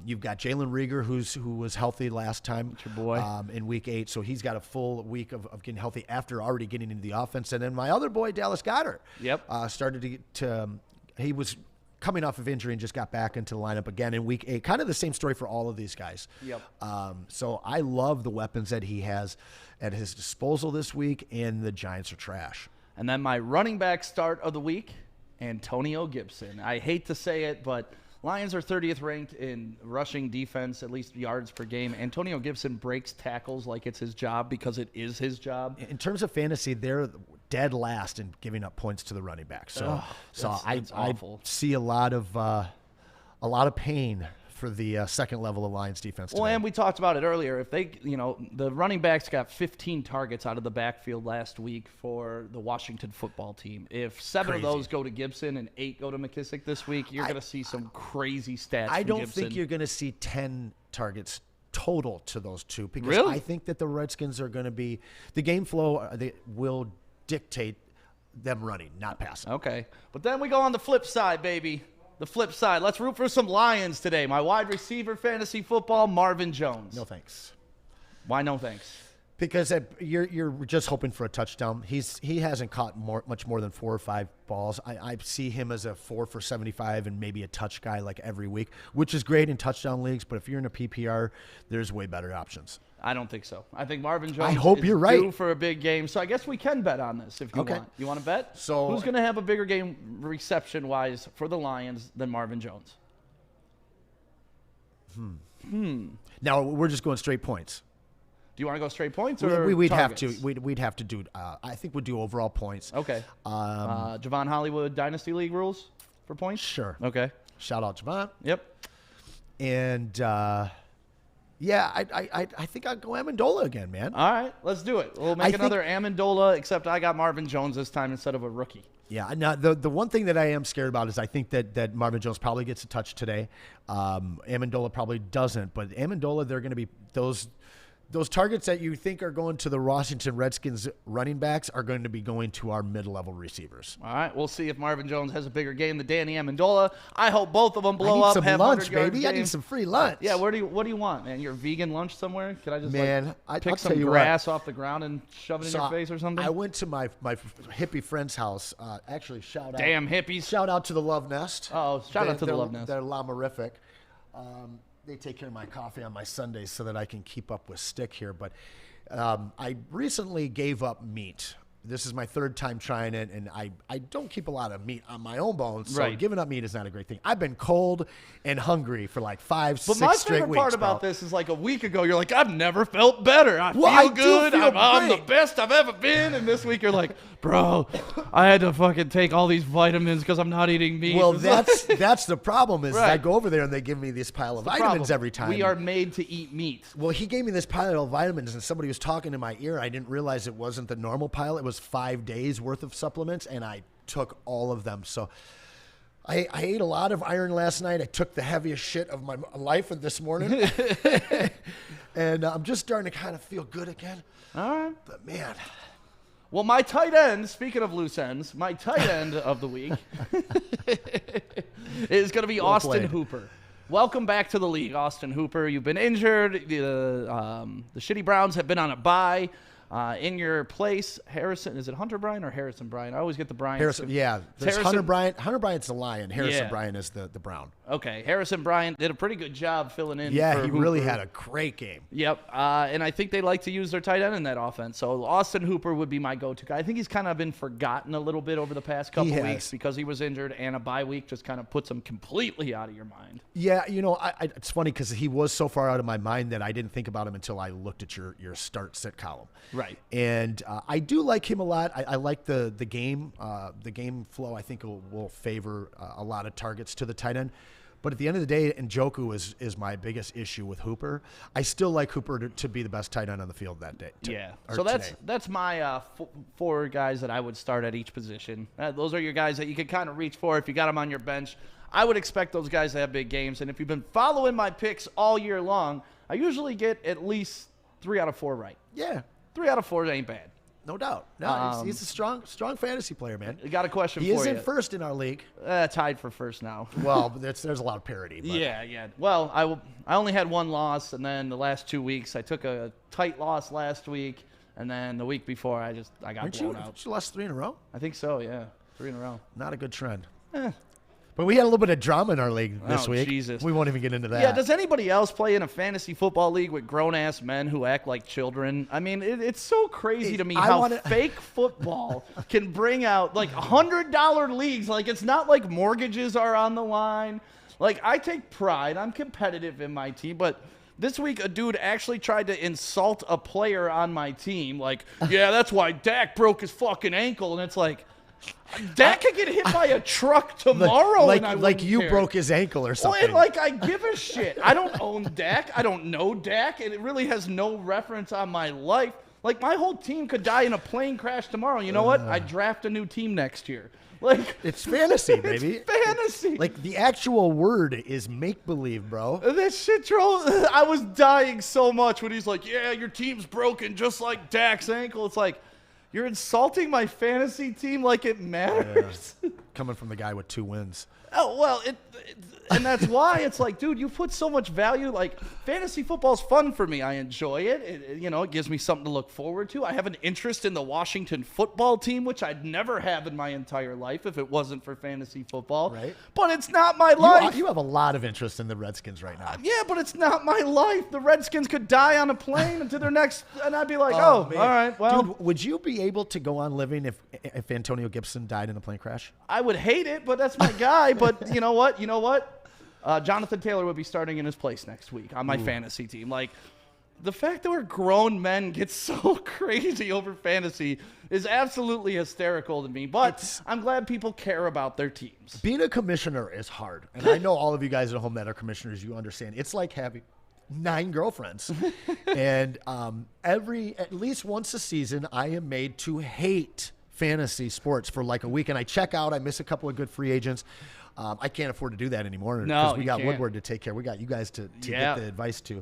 You've got Jalen Reagor, who was healthy last time. That's your boy. In week 8, so he's got a full week of getting healthy after already getting into the offense. And then my other boy, Dallas Goedert, started to get he was coming off of injury and just got back into the lineup again in week 8. Kind of the same story for all of these guys. Yep. So I love the weapons that he has at his disposal this week, and the Giants are trash. And then my running back start of the week, Antonio Gibson. I hate to say it, but Lions are 30th ranked in rushing defense, at least yards per game. Antonio Gibson breaks tackles like it's his job because it is his job. In terms of fantasy, they're dead last in giving up points to the running back. So, I see a lot of pain for the second level of Lions defense today. Well, and we talked about it earlier. If they, the running backs got 15 targets out of the backfield last week for the Washington football team. If 7 of those go to Gibson and 8 go to McKissick this week, you're going to see some crazy stats. I don't Gibson. think you're going to see 10 targets total to those two, because really? I think that the Redskins are going to be the game flow. They will dictate them running, not passing. Okay, but then we go on the flip side, baby. The flip side. Let's root for some Lions today. My wide receiver fantasy football, Marvin Jones. No thanks. Why no thanks? Because you're just hoping for a touchdown. He hasn't caught much more than 4 or 5 balls. I see him as a 4 for 75 and maybe a touch guy like every week, which is great in touchdown leagues. But if you're in a PPR, there's way better options. I don't think so. I think Marvin Jones is due right. for a big game. So I guess we can bet on this if you want. You want to bet? So who's going to have a bigger game reception-wise for the Lions than Marvin Jones? Now we're just going straight points. Do you want to go straight points or we'd targets? have to we'd have to do I think we'd do overall points. Okay. Javon Hollywood Dynasty League rules for points? Sure. Okay. Shout out Javon. Yep. And I think I'll go Amendola again, man. All right, let's do it. We'll make another Amendola, except I got Marvin Jones this time instead of a rookie. Yeah, now the one thing that I am scared about is I think that Marvin Jones probably gets a touch today. Amendola probably doesn't, but Amendola, they're going to be those targets that you think are going to the Washington Redskins running backs are going to be going to our mid-level receivers. All right, we'll see if Marvin Jones has a bigger game than Danny Amendola. I hope both of them blow I up. need some have lunch, 100-yard baby. I need games. some free lunch. Yeah, what do you want, man? Your vegan lunch somewhere? Can I just pick I'll some tell you grass off the ground and shove it in your face or something? I went to my hippie friend's house. Actually, shout out. Damn hippies. Shout out to the Love Nest. Oh, shout out to the Love Nest. They're llama-rific. They take care of my coffee on my Sundays so that I can keep up with Stick here. But I recently gave up meat. This is my 3rd time trying it, and I don't keep a lot of meat on my own bones, so giving up meat is not a great thing. I've been cold and hungry for like 5, 6 straight weeks. But my favorite part about this is like a week ago, you're like, I've never felt better. I feel good. I'm the best I've ever been. And this week you're like, bro, I had to fucking take all these vitamins because I'm not eating meat. Well, that's the problem is I go over there and they give me this pile of vitamins every time. We are made to eat meat. Well, he gave me this pile of vitamins and somebody was talking in my ear. I didn't realize it wasn't the normal pile. It was 5 days worth of supplements, and I took all of them. So I ate a lot of iron last night. I took the heaviest shit of my life this morning. And I'm just starting to kind of feel good again. All right. But, man. Well, my tight end, speaking of loose ends, my tight end of the week is going to be Austin Hooper. Welcome back to the league, Austin Hooper. You've been injured. The shitty Browns have been on a bye. In your place, Harrison, is it Hunter Bryant or Harrison Bryant? I always get the Bryant. Harrison, yeah. There's Hunter Bryant. Hunter Bryant's the Lion. Harrison Bryant is the Brown. Okay. Harrison Bryant did a pretty good job filling in. Yeah, for he Hooper. really had a great game. Yep. And I think they like to use their tight end in that offense. So Austin Hooper would be my go-to guy. I think he's kind of been forgotten a little bit over the past couple weeks because he was injured, and a bye week just kind of puts him completely out of your mind. Yeah, it's funny because he was so far out of my mind that I didn't think about him until I looked at your start-sit column. Right. And I do like him a lot. I like the game. The game flow, I think, will favor a lot of targets to the tight end. But at the end of the day, Njoku is my biggest issue with Hooper. I still like Hooper to be the best tight end on the field that day. So that's my 4 guys that I would start at each position. Those are your guys that you can kind of reach for if you got them on your bench. I would expect those guys to have big games. And if you've been following my picks all year long, I usually get at least 3 out of 4 right. Yeah. 3 out of 4 ain't bad. No doubt. No, he's a strong fantasy player, man. I got a question for you. you. He is in first in our league. Tied for first now. Well, there's a lot of parity. But. Yeah. Well, I only had 1 loss, and then the last 2 weeks, I took a tight loss last week, and then the week before, I got blown out. You lost 3 in a row? I think so, yeah. 3 in a row. Not a good trend. But we had a little bit of drama in our league this week. Jesus. We won't even get into that. Yeah, does anybody else play in a fantasy football league with grown-ass men who act like children? I mean, it's so crazy to me how fake football can bring out, like, $100 leagues. Like, it's not like mortgages are on the line. Like, I take pride. I'm competitive in my team, but this week a dude actually tried to insult a player on my team. Like, yeah, that's why Dak broke his fucking ankle. And it's like, Dak could get hit by a truck tomorrow, and I like you care. Broke his ankle or something. Well, and like I give a shit. I don't own Dak. I don't know Dak, and it really has no reference on my life. Like my whole team could die in a plane crash tomorrow. You know what? I draft a new team next year. Like it's fantasy, baby. It's fantasy. Like the actual word is make believe, bro. That shit drove. I was dying so much when he's like, "Yeah, your team's broken, just like Dak's ankle." It's like. You're insulting my fantasy team like it matters. Yeah. Coming from the guy with 2 wins. Oh, well, and that's why it's like, dude, you put so much value. Like, fantasy football's fun for me. I enjoy it. It gives me something to look forward to. I have an interest in the Washington football team, which I'd never have in my entire life if it wasn't for fantasy football. Right. But it's not my life. You have a lot of interest in the Redskins right now. Yeah, but it's not my life. The Redskins could die on a plane into their next, and I'd be like, all right, well. Dude, would you be able to go on living if Antonio Gibson died in a plane crash? I would hate it, but that's my guy. But you know what? Jonathan Taylor would be starting in his place next week on my fantasy team. Like, the fact that we're grown men get so crazy over fantasy is absolutely hysterical to me. But I'm glad people care about their teams. Being a commissioner is hard. And I know all of you guys at home that are commissioners, you understand. It's like having 9 girlfriends. And at least once a season, I am made to hate fantasy sports for like a week. And I check out. I miss a couple of good free agents. I can't afford to do that anymore because we got Woodward to take care. We got you guys to get the advice to.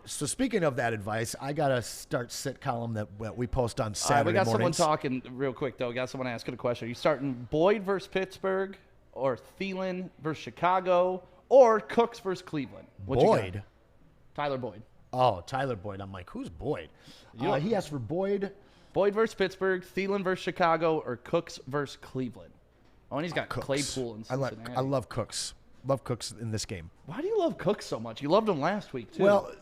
So speaking of that advice, I got a start sit column that we post on Saturday mornings. We got someone talking real quick, though. We got someone asking a question. Are you starting Boyd versus Pittsburgh or Thielen versus Chicago or Cooks versus Cleveland? Boyd? Tyler Boyd. Oh, Tyler Boyd. I'm like, who's Boyd? He asked for Boyd. Boyd versus Pittsburgh, Thielen versus Chicago, or Cooks versus Cleveland. Oh, and he's got Cooks. Claypool and Cincinnati. I love Cooks. Love Cooks in this game. Why do you love Cooks so much? You loved him last week too. Well,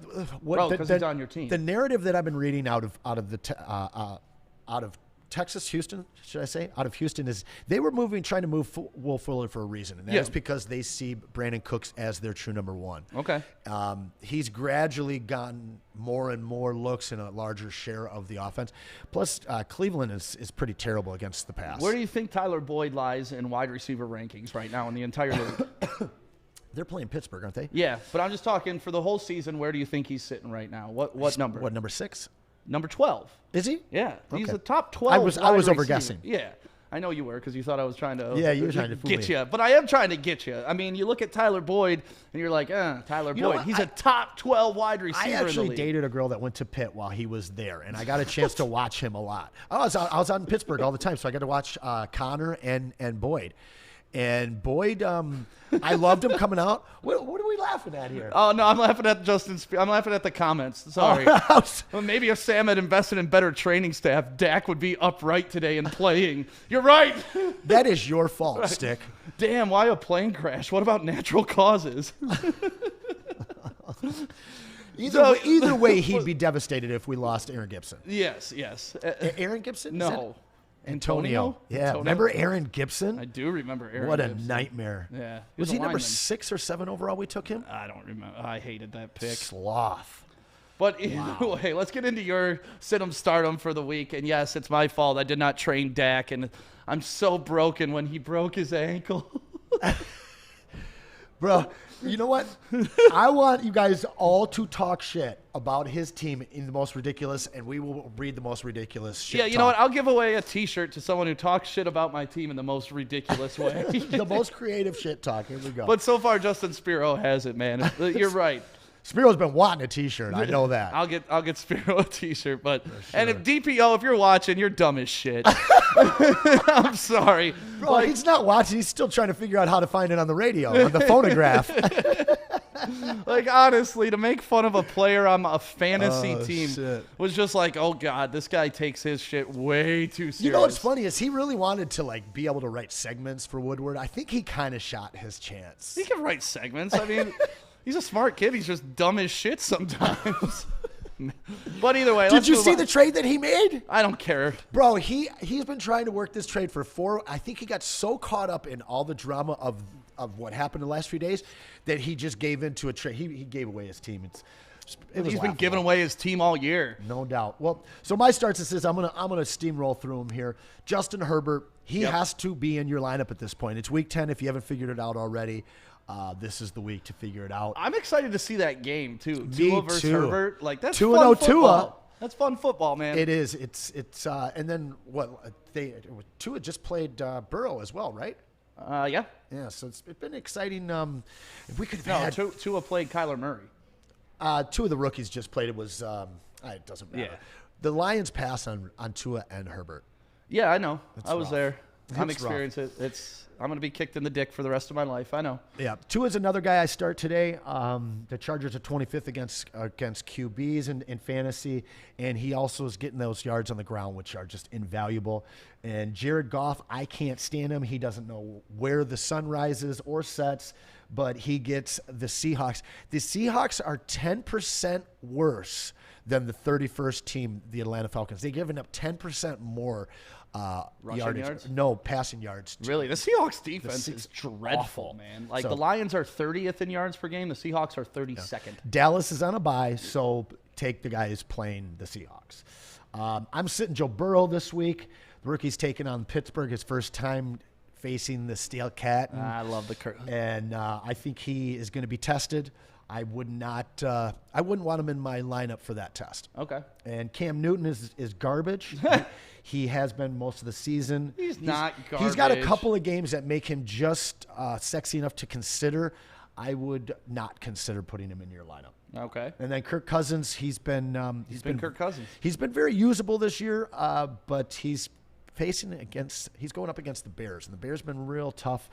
because he's on your team. The narrative that I've been reading out of Texas, Houston, should I say, out of Houston is they were trying to move Will Fuller for a reason, and that is because they see Brandon Cooks as their true number 1. Okay. He's gradually gotten more and more looks and a larger share of the offense. Plus, Cleveland is pretty terrible against the pass. Where do you think Tyler Boyd lies in wide receiver rankings right now in the entire league? They're playing Pittsburgh, aren't they? Yeah, but I'm just talking for the whole season. Where do you think he's sitting right now? What number? What, number 6? Number 12. Is he? Yeah, he's Okay. the top 12. I was overguessing. Yeah, I know you were because you thought I was trying to. Yeah, you were trying to fool get me. you, but I am trying to get you. I mean, you look at Tyler Boyd and you're like, Tyler You know Boyd. what? He's a top 12 wide receiver I in the actually league. dated a girl that went to Pitt while he was there, and I got a chance to watch him a lot. I was out in Pittsburgh all the time, so I got to watch Connor and Boyd. And Boyd, I loved him coming out. What are we laughing at here? Oh no, I'm laughing at I'm laughing at the comments. Sorry. Well, maybe if Sam had invested in better training staff, Dak would be upright today and playing. You're right. That is your fault, Stick. Damn, why a plane crash? What about natural causes? Either way, he'd be devastated if we lost Aaron Gibson. Yes. Aaron Gibson? No. Antonio? Yeah. Antonio? Remember Aaron Gibson? I do remember Aaron What a Gibson. nightmare. Yeah. Was he number lineman. 6 or 7 overall we took him? I don't remember. I hated that pick. Sloth. But either way, let's get into your sit-em stardom for the week. And yes, it's my fault. I did not train Dak, and I'm so broken when he broke his ankle. Bro, you know what? I want you guys all to talk shit about his team in the most ridiculous, and we will read the most ridiculous shit. Yeah, you know what? I'll give away a T-shirt to someone who talks shit about my team in the most ridiculous way. The most creative shit talk. Here we go. But so far, Justin Spiro has it, man. You're right. Spiro's been wanting a T-shirt. I know that. I'll get Spiro a T-shirt, but and if DPO, if you're watching, you're dumb as shit. I'm sorry. Bro, he's not watching. He's still trying to figure out how to find it on the radio, on the phonograph. Like, honestly, to make fun of a player on a fantasy team shit. was just like, oh, God, this guy takes his shit way too serious. You know what's funny is he really wanted to like be able to write segments for Woodward. I think he kind of shot his chance. He can write segments. I mean, he's a smart kid. He's just dumb as shit sometimes. But either way, Did you see the trade that he made? I don't care. Bro, he's been trying to work this trade for I think he got so caught up in all the drama of what happened the last few days that he just gave into a trade. He gave away his team. He's been giving away his team all year. No doubt. Well, so my starts is I'm gonna steamroll through him here. Justin Herbert, he has to be in your lineup at this point. It's week 10 if you haven't figured it out already. This is the week to figure it out. I'm excited to see that game too. Me Tua versus too. Herbert, like that's 2-0 fun Tua. football. That's fun football, man. It is. It's and then what Tua just played Burrow as well, right? Yeah. Yeah, so it's been exciting. If we could have had Tua played Kyler Murray. two of the rookies just played. It was it doesn't matter. Yeah. The Lions pass on Tua and Herbert. Yeah, I know. I was rough. there. I'm It's experiencing it. I'm gonna be kicked in the dick for the rest of my life. I know. Yeah, Tua's another guy I start today. The Chargers are 25th against QBs in fantasy, and he also is getting those yards on the ground, which are just invaluable. And Jared Goff, I can't stand him. He doesn't know where the sun rises or sets, but he gets the Seahawks. The Seahawks are 10% worse than the 31st team, the Atlanta Falcons. They've given up 10% more Rushing yards? No, passing yards. Really, the Seahawks defense The is Seahawks dreadful, awful. man. Like So- the Lions are 30th in yards per game. The Seahawks are 32nd. Dallas is on a bye, so take the guys playing the Seahawks. I'm sitting Joe Burrow this week. The rookie's taking on Pittsburgh, his first time facing the Steel Cat. I love the And I think he is going to be tested. I wouldn't want him in my lineup for that test. Okay. And Cam Newton is garbage. He has been most of the season. He's not He's got a garbage. couple of games that make him just sexy enough to consider. I would not consider putting him in your lineup. Okay. And then Kirk Cousins, he's been Kirk Cousins. He's been very usable this year, but he's going up against the Bears, and the Bears been real tough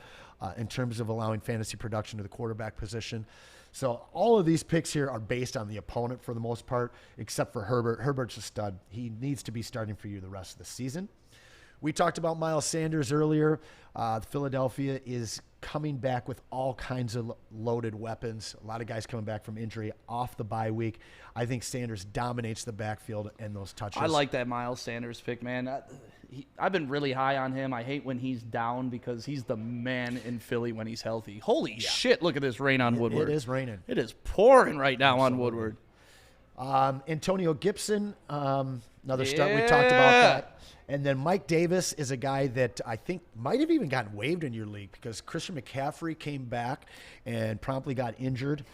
in terms of allowing fantasy production to the quarterback position. So all of these picks here are based on the opponent for the most part, except for Herbert. Herbert's a stud. He needs to be starting for you the rest of the season. We talked about Miles Sanders earlier. Philadelphia is coming back with all kinds of loaded weapons. A lot of guys coming back from injury off the bye week. I think Sanders dominates the backfield and those touches. I like that Miles Sanders pick, man. I've been really high on him. I hate when he's down because he's the man in Philly when he's healthy. Holy shit, look at this rain on Woodward. It is raining. It is pouring right now on Woodward. Antonio Gibson, another start. We talked about that. And then Mike Davis is a guy that I think might have even gotten waived in your league because Christian McCaffrey came back and promptly got injured.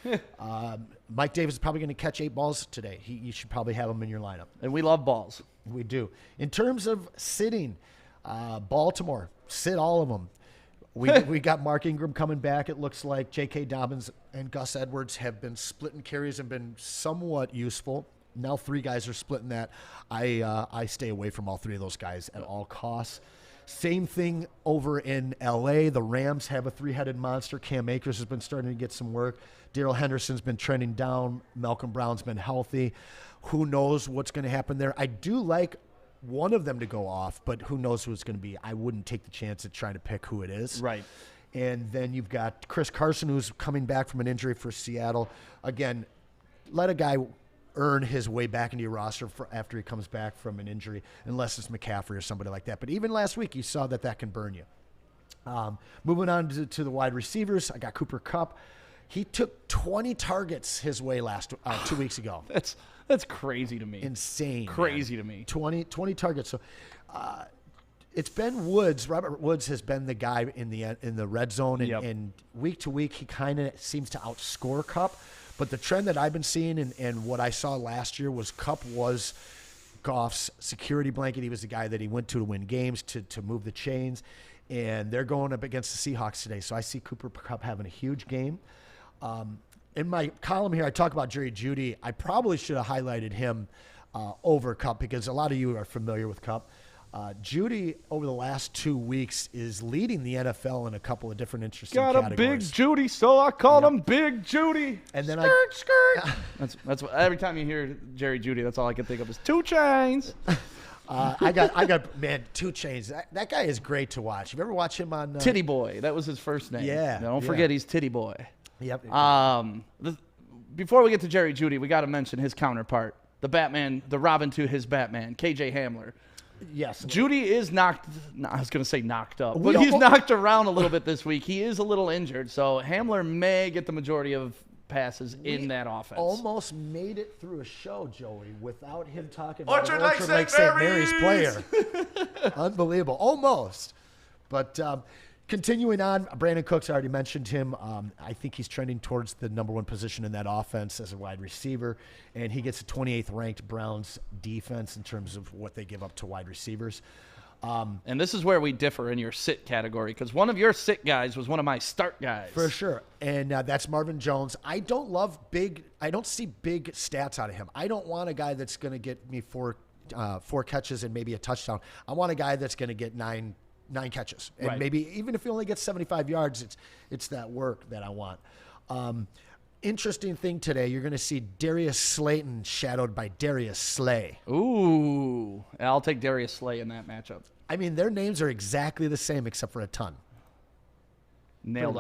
Mike Davis is probably going to catch 8 balls today. You should probably have him in your lineup. And we love balls. We do. In terms of sitting, Baltimore, sit all of them. We got Mark Ingram coming back. It looks like J.K. Dobbins and Gus Edwards have been splitting carries and been somewhat useful. Now 3 guys are splitting that. I stay away from all 3 of those guys at all costs. Same thing over in L.A. The Rams have a 3-headed monster. Cam Akers has been starting to get some work. Darrell Henderson's been trending down. Malcolm Brown's been healthy. Who knows what's going to happen there? I do like one of them to go off, but who knows who it's going to be. I wouldn't take the chance at trying to pick who it is. Right. And then you've got Chris Carson, who's coming back from an injury for Seattle. Again, let a guy earn his way back into your roster after he comes back from an injury, unless it's McCaffrey or somebody like that. But even last week, you saw that can burn you. Moving on to the wide receivers, I got Cooper Kupp. He took 20 targets his way 2 weeks ago. That's crazy to me. Insane. Crazy man. to me. 20 targets. So It's been Woods. Robert Woods has been the guy in the red zone, and week to week he kind of seems to outscore Kupp. But the trend that I've been seeing and what I saw last year was Kupp was Goff's security blanket. He was the guy that he went to win games, to move the chains, and they're going up against the Seahawks today. So I see Cooper Kupp having a huge game. In my column here, I talk about Jerry Jeudy. I probably should have highlighted him over Kupp because a lot of you are familiar with Kupp. Jeudy, over the last 2 weeks, is leading the NFL in a couple of different interesting categories. Got a big Jeudy, so I called him Big Jeudy. And then skirt. That's what, every time you hear Jerry Jeudy, that's all I can think of is 2 Chainz. I got man, 2 Chainz. That guy is great to watch. You ever watch him on Titty Boy? That was his first name. Yeah. Don't forget he's Titty Boy. Yep. Before we get to Jerry Jeudy, we got to mention his counterpart, the Batman, the Robin to his Batman, KJ Hamler. Yes. Jeudy is knocked up, but he's knocked around a little bit this week. He is a little injured, so Hamler may get the majority of passes in that offense. Almost made it through a show, Joey, without him talking about Orchard Lake St. Mary's player. Unbelievable. Almost. But continuing on, Brandon Cooks, I already mentioned him. I think he's trending towards the number 1 position in that offense as a wide receiver, and he gets a 28th ranked Browns defense in terms of what they give up to wide receivers. And this is where we differ in your sit category, because one of your sit guys was one of my start guys. For sure. And that's Marvin Jones. I don't see big stats out of him. I don't want a guy that's going to get me 4 catches and maybe a touchdown. I want a guy that's going to get 9 catches. And maybe even if he only gets 75 yards, it's that work that I want. Interesting thing today, you're going to see Darius Slayton shadowed by Darius Slay. Ooh. I'll take Darius Slay in that matchup. I mean, their names are exactly the same except for a ton. Nailed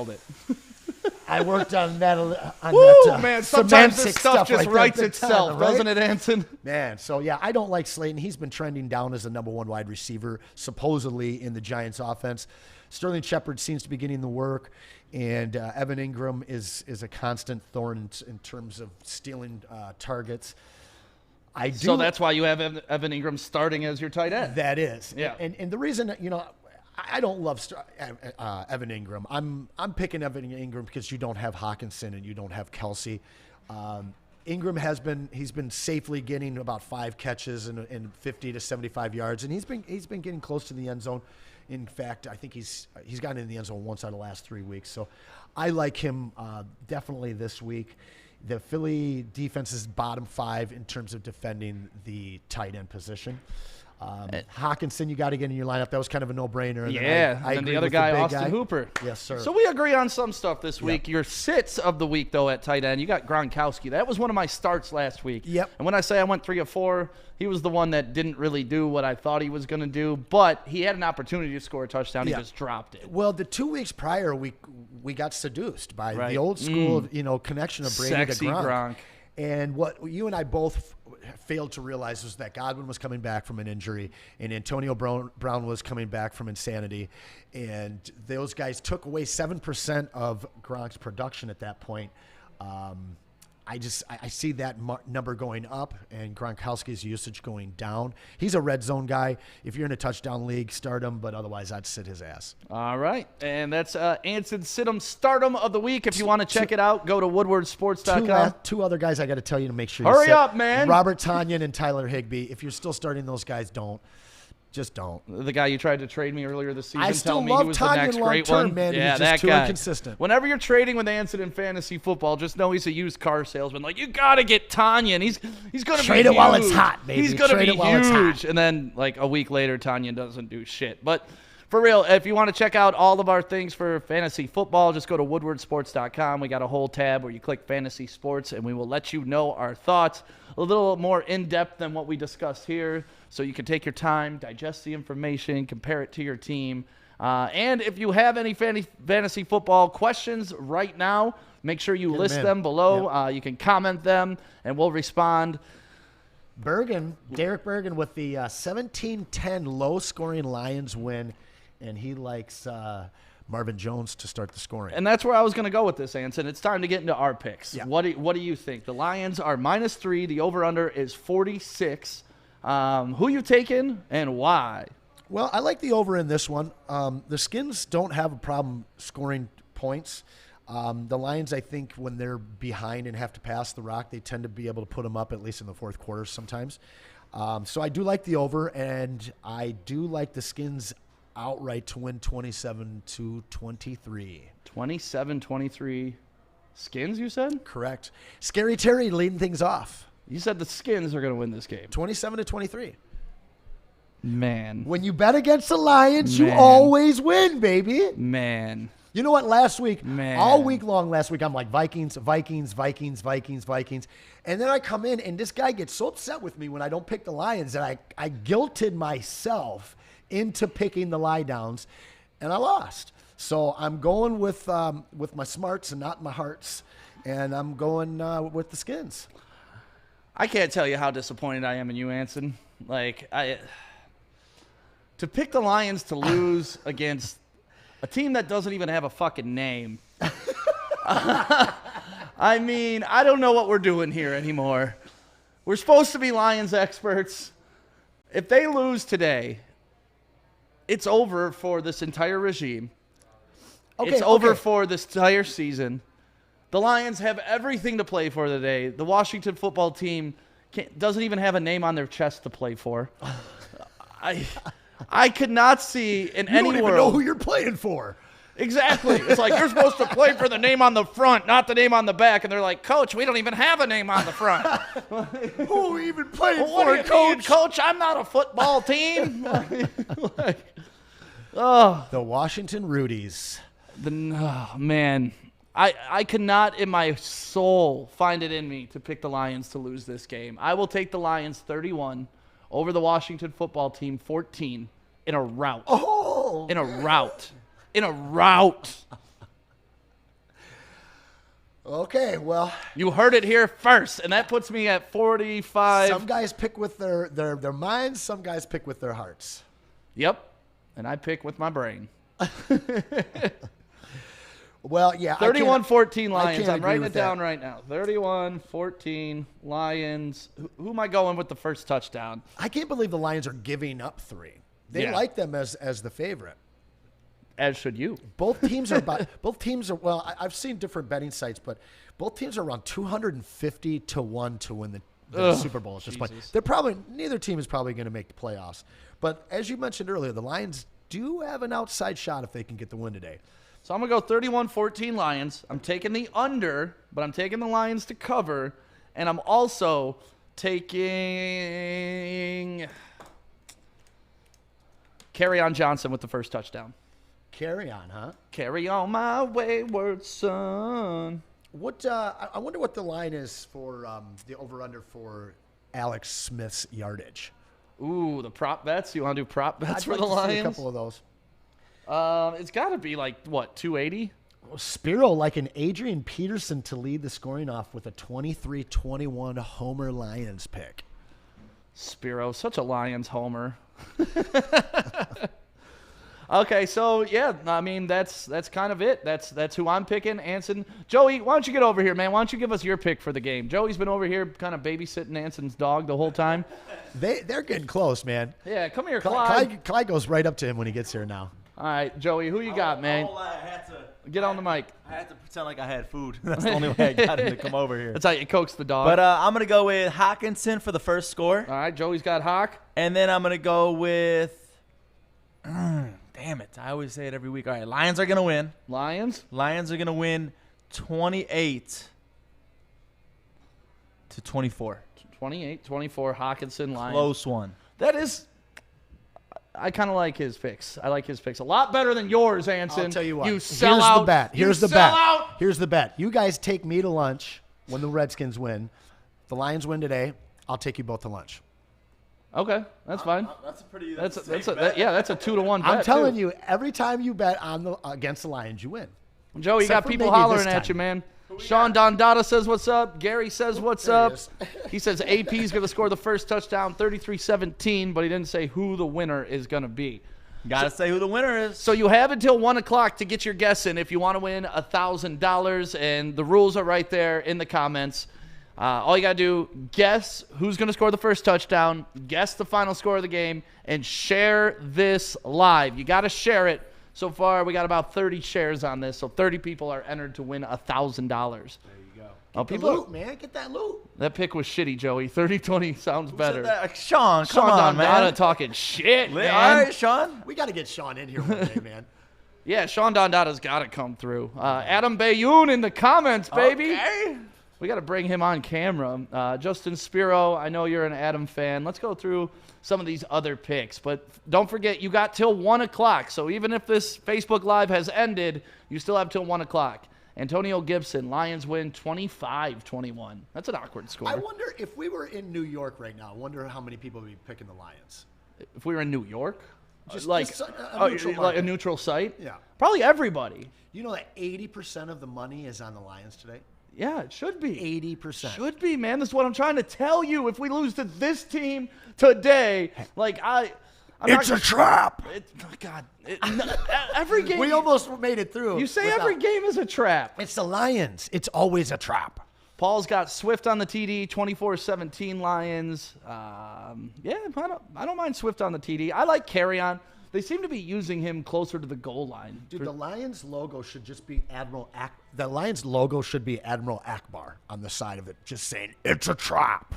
it. I worked on that. Man, sometimes this stuff just writes itself, doesn't it, Anson? Man, so yeah, I don't like Slayton. He's been trending down as the number 1 wide receiver, supposedly in the Giants offense. Sterling Shepard seems to be getting the work, and Evan Ingram is a constant thorn in terms of stealing targets. So that's why you have Evan Ingram starting as your tight end. That is. Yeah. And the reason, I don't love Evan Ingram. I'm picking Evan Ingram because you don't have Hawkinson and you don't have Kelsey. Ingram he's been safely getting about 5 catches and 50 to 75 yards, and he's been getting close to the end zone. In fact, I think he's gotten in the end zone once out of the last 3 weeks. So I like him definitely this week. The Philly defense is bottom 5 in terms of defending the tight end position. Hawkinson, you got to get in your lineup. That was kind of a no-brainer. And then the other guy, Austin Hooper. Yes, sir. So we agree on some stuff this week. Your sits of the week, though, at tight end, you got Gronkowski. That was one of my starts last week. Yep. And when I say I went 3 of 4, he was the one that didn't really do what I thought he was going to do, but he had an opportunity to score a touchdown. He just dropped it. Well, the 2 weeks prior, we got seduced by the old school, connection of Brady Sexy to Gronk. And what you and I both failed to realize was that Godwin was coming back from an injury and Antonio Brown was coming back from insanity. And those guys took away 7% of Gronk's production at that point. I see that number going up and Gronkowski's usage going down. He's a red zone guy. If you're in a touchdown league, start him, but otherwise I'd sit his ass. All right. And that's Anson Sidham Stardom of the Week. If you want to check it out, go to woodwardsports.com. Two other guys I got to tell you to make sure Hurry up, man. Robert Tonyan and Tyler Higbee. If you're still starting those guys, don't. Just don't. The guy you tried to trade me earlier this season. I still love Tonyan long-term, man. Yeah, he's that just too guy. inconsistent. Whenever you're trading with Anson in fantasy football, just know he's a used car salesman. Like, you got to get Tonyan. He's going to be huge. Trade it while it's hot, baby. He's going to be huge. And then, like, a week later, Tonyan doesn't do shit. But for real, if you want to check out all of our things for fantasy football, just go to woodwardsports.com. We got a whole tab where you click fantasy sports, and we will let you know our thoughts a little more in-depth than what we discussed here, so you can take your time, digest the information, compare it to your team. And if you have any fantasy football questions right now, make sure you list them below. Yep. You can comment them, and we'll respond. Derek Bergen with the 17-10 low-scoring Lions win, and he likes Marvin Jones to start the scoring. And that's where I was going to go with this, Anson. It's time to get into our picks. Yeah. What do you think? The Lions are -3. The over-under is 46. Who you taking and why? Well, I like the over in this one. The Skins don't have a problem scoring points. The Lions, I think, when they're behind and have to pass the rock, they tend to be able to put them up at least in the fourth quarter sometimes. So I do like the over, and I do like the Skins outright to win 27-23. 27-23 Skins, you said? Correct. Scary Terry leading things off. You said the Skins are going to win this game. 27-23. Man. When you bet against the Lions, you Man. always win, baby. Man. You know what? Last week, Man. all week long last week, I'm like, Vikings, Vikings, Vikings, Vikings, Vikings. And then I come in, and this guy gets so upset with me when I don't pick the Lions that I guilted myself into picking the lie downs, and I lost. So I'm going with my smarts and not my hearts, and I'm going with the Skins. I can't tell you how disappointed I am in you, Anson. Like, to pick the Lions to lose against a team that doesn't even have a fucking name. I mean, I don't know what we're doing here anymore. We're supposed to be Lions experts. If they lose today, it's over for this entire regime. It's over for this entire season. The Lions have everything to play for today. The Washington football team doesn't even have a name on their chest to play for. I could not see in any world. You don't even know who you're playing for. Exactly. It's like you're supposed to play for the name on the front, not the name on the back. And they're like, Coach, we don't even have a name on the front. Who are we even playing What for, do you Coach? mean, Coach? I'm not a football team. The Washington Rudies. Man. I could not in my soul find it in me to pick the Lions to lose this game. I will take the Lions 31 over the Washington football team 14 in a rout. Oh! In a rout. In a rout. Okay, well. You heard it here first, and that puts me at 45. Some guys pick with their minds, some guys pick with their hearts. Yep. And I pick with my brain. Well, yeah. 31-14 Lions. I'm agree writing with it down that. right now. 31-14 Lions. Who am I going with the first touchdown? I can't believe the Lions are giving up 3. They Yeah. like them as the favorite. As should you. Both teams are well, I've seen different betting sites, but both teams are around 250 to 1 to win the Super Bowl at this point. Neither team is probably going to make the playoffs. But as you mentioned earlier, the Lions do have an outside shot if they can get the win today. So I'm going to go 31-14 Lions. I'm taking the under, but I'm taking the Lions to cover. And I'm also taking Kerryon Johnson with the first touchdown. Carry on, huh? Carry on my wayward son. What I wonder what the line is for the over-under for Alex Smith's yardage. Ooh, the prop bets. You want to do prop bets I'd for like the to see Lions? a couple of those. It's got to be like, what, 280? Spiro like an Adrian Peterson to lead the scoring off with a 23-21 Homer Lions pick. Spiro, such a Lions homer. Okay, so yeah, I mean that's kind of it. That's who I'm picking. Anson, Joey, why don't you get over here, man? Why don't you give us your pick for the game? Joey's been over here kind of babysitting Anson's dog the whole time. They're getting close, man. Yeah, come here, Clyde. Clyde goes right up to him when he gets here now. All right, Joey, who you got, man? I had to Get on the mic. I had to pretend like I had food. That's the only way I got him to come over here. That's how you coax the dog. But I'm gonna go with Hawkinson for the first score, All right, Joey's got Hawk. and then I'm gonna go with. Damn it! I always say it every week. All right, Lions are gonna win. Lions. Lions are gonna win 28-24. 28-24, Hawkinson, Lions. Close one. That is, I kind of like his picks. I like his picks a lot better than yours, Anson. I'll tell you what. You sell Here's out. the bet. Here's you the sell bet. out. Here's the bet. You guys take me to lunch when the Redskins win. The Lions win today. I'll take you both to lunch. Okay, that's fine. That's a pretty. That's a 2-to-1 bet. I'm telling too. you, every time you bet on against the Lions, you win. Joe, you Except got for people maybe hollering this at you, time. man. Sean Dondada says what's up. Gary says what's There he up. is. He says AP's going to score the first touchdown, 33-17, but he didn't say who the winner is going to be. Gotta say who the winner is. So you have until 1 o'clock to get your guess in if you want to win $1,000, and the rules are right there in the comments. All you got to do, guess who's going to score the first touchdown, guess the final score of the game, and share this live. You got to share it. So far, we got about 30 shares on this, so 30 people are entered to win $1,000. There you go. Oh, Get the loot, man. Get that loot. That pick was shitty, Joey. 30-20 sounds better. Sean, come on, Dondada man. talking shit, man. All right, Sean. We got to get Sean in here one day, man. Yeah, Sean Dondada's got to come through. Adam Bayoun in the comments, baby. Okay. We got to bring him on camera. Justin Spiro, I know you're an Adam fan. Let's go through some of these other picks. But don't forget, you got till 1 o'clock. So even if this Facebook Live has ended, you still have till 1 o'clock. Antonio Gibson, Lions win 25-21. That's an awkward score. I wonder if we were in New York right now, I wonder how many people would be picking the Lions. If we were in New York? Just like a neutral like market. a neutral site? Yeah. Probably everybody. You know that 80% of the money is on the Lions today? Yeah, it should be. 80%. Should be, man. This is what I'm trying to tell you. If we lose to this team today, like I'm It's not, a trap. God, every game. We almost made it through. You say without- every game is a trap. It's the Lions. It's always a trap. Paul's got Swift on the TD, 24-17 Lions. Yeah, I don't mind Swift on the TD. I like Carry-On. They seem to be using him closer to the goal line. Dude, the Lions logo should just be The Lions logo should be Admiral Akbar on the side of it, just saying it's a trap.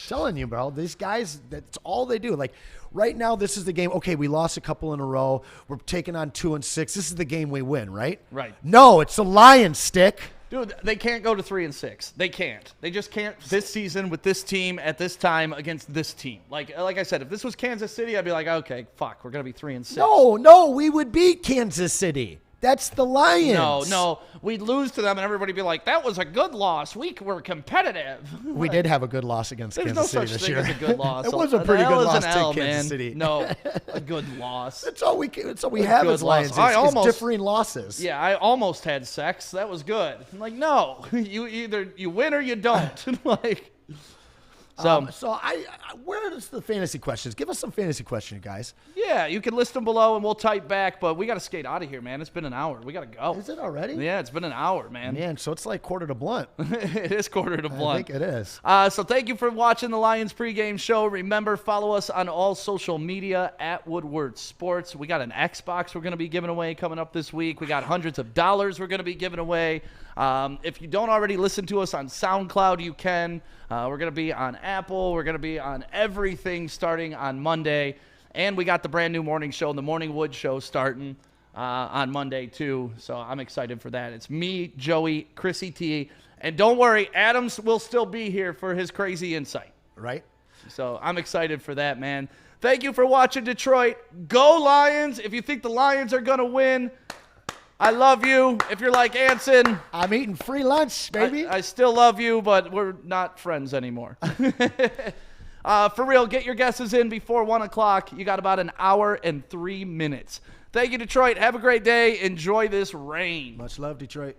Telling you, bro, these guys, that's all they do. Like right now, this is the game. Okay, we lost a couple in a row. We're taking on 2 and 6. This is the game we win, right? Right. No, it's the Lions, Stick. Dude, they can't go to 3-6. They can't. They just can't this season with this team at this time against this team. Like I said, if this was Kansas City, I'd be like, okay, fuck, we're gonna be 3-6. No, we would beat Kansas City. That's the Lions. No, we'd lose to them, and everybody'd be like, that was a good loss. We were competitive. We did have a good loss against There's Kansas no City such this thing year. as a good loss. It was a The pretty L good is loss an to L, Kansas man. City. No, a good loss. That's all we have good as Lions. loss. Is differing losses. Yeah, I almost had sex. That was good. I'm like, no, you win or you don't. Like, so where is the fantasy questions? Give us some fantasy questions, guys. yeah, you can list them below, and we'll type back. But we got to skate out of here, man. It's been an hour. We got to go. Is it already? Yeah, it's been an hour, man. Man, so it's like quarter to blunt. It is quarter to blunt. I think it is. So thank you for watching the Lions pregame show. Remember, follow us on all social media at Woodward Sports. We got an Xbox we're going to be giving away coming up this week. We got hundreds of dollars we're going to be giving away. If you don't already listen to us on SoundCloud, you can. We're going to be on Apple. We're going to be on everything starting on Monday. And we got the brand new morning show, the Morning Wood Show, starting on Monday, too. So I'm excited for that. It's me, Joey, Chrissy T. And don't worry, Adams will still be here for his crazy insight. Right? So I'm excited for that, man. Thank you for watching Detroit. Go Lions. If you think the Lions are going to win, I love you. If you're like Anson, I'm eating free lunch, baby. I still love you, but we're not friends anymore. For real, get your guesses in before 1 o'clock. You got about an hour and 3 minutes. Thank you, Detroit. Have a great day. Enjoy this rain. Much love, Detroit.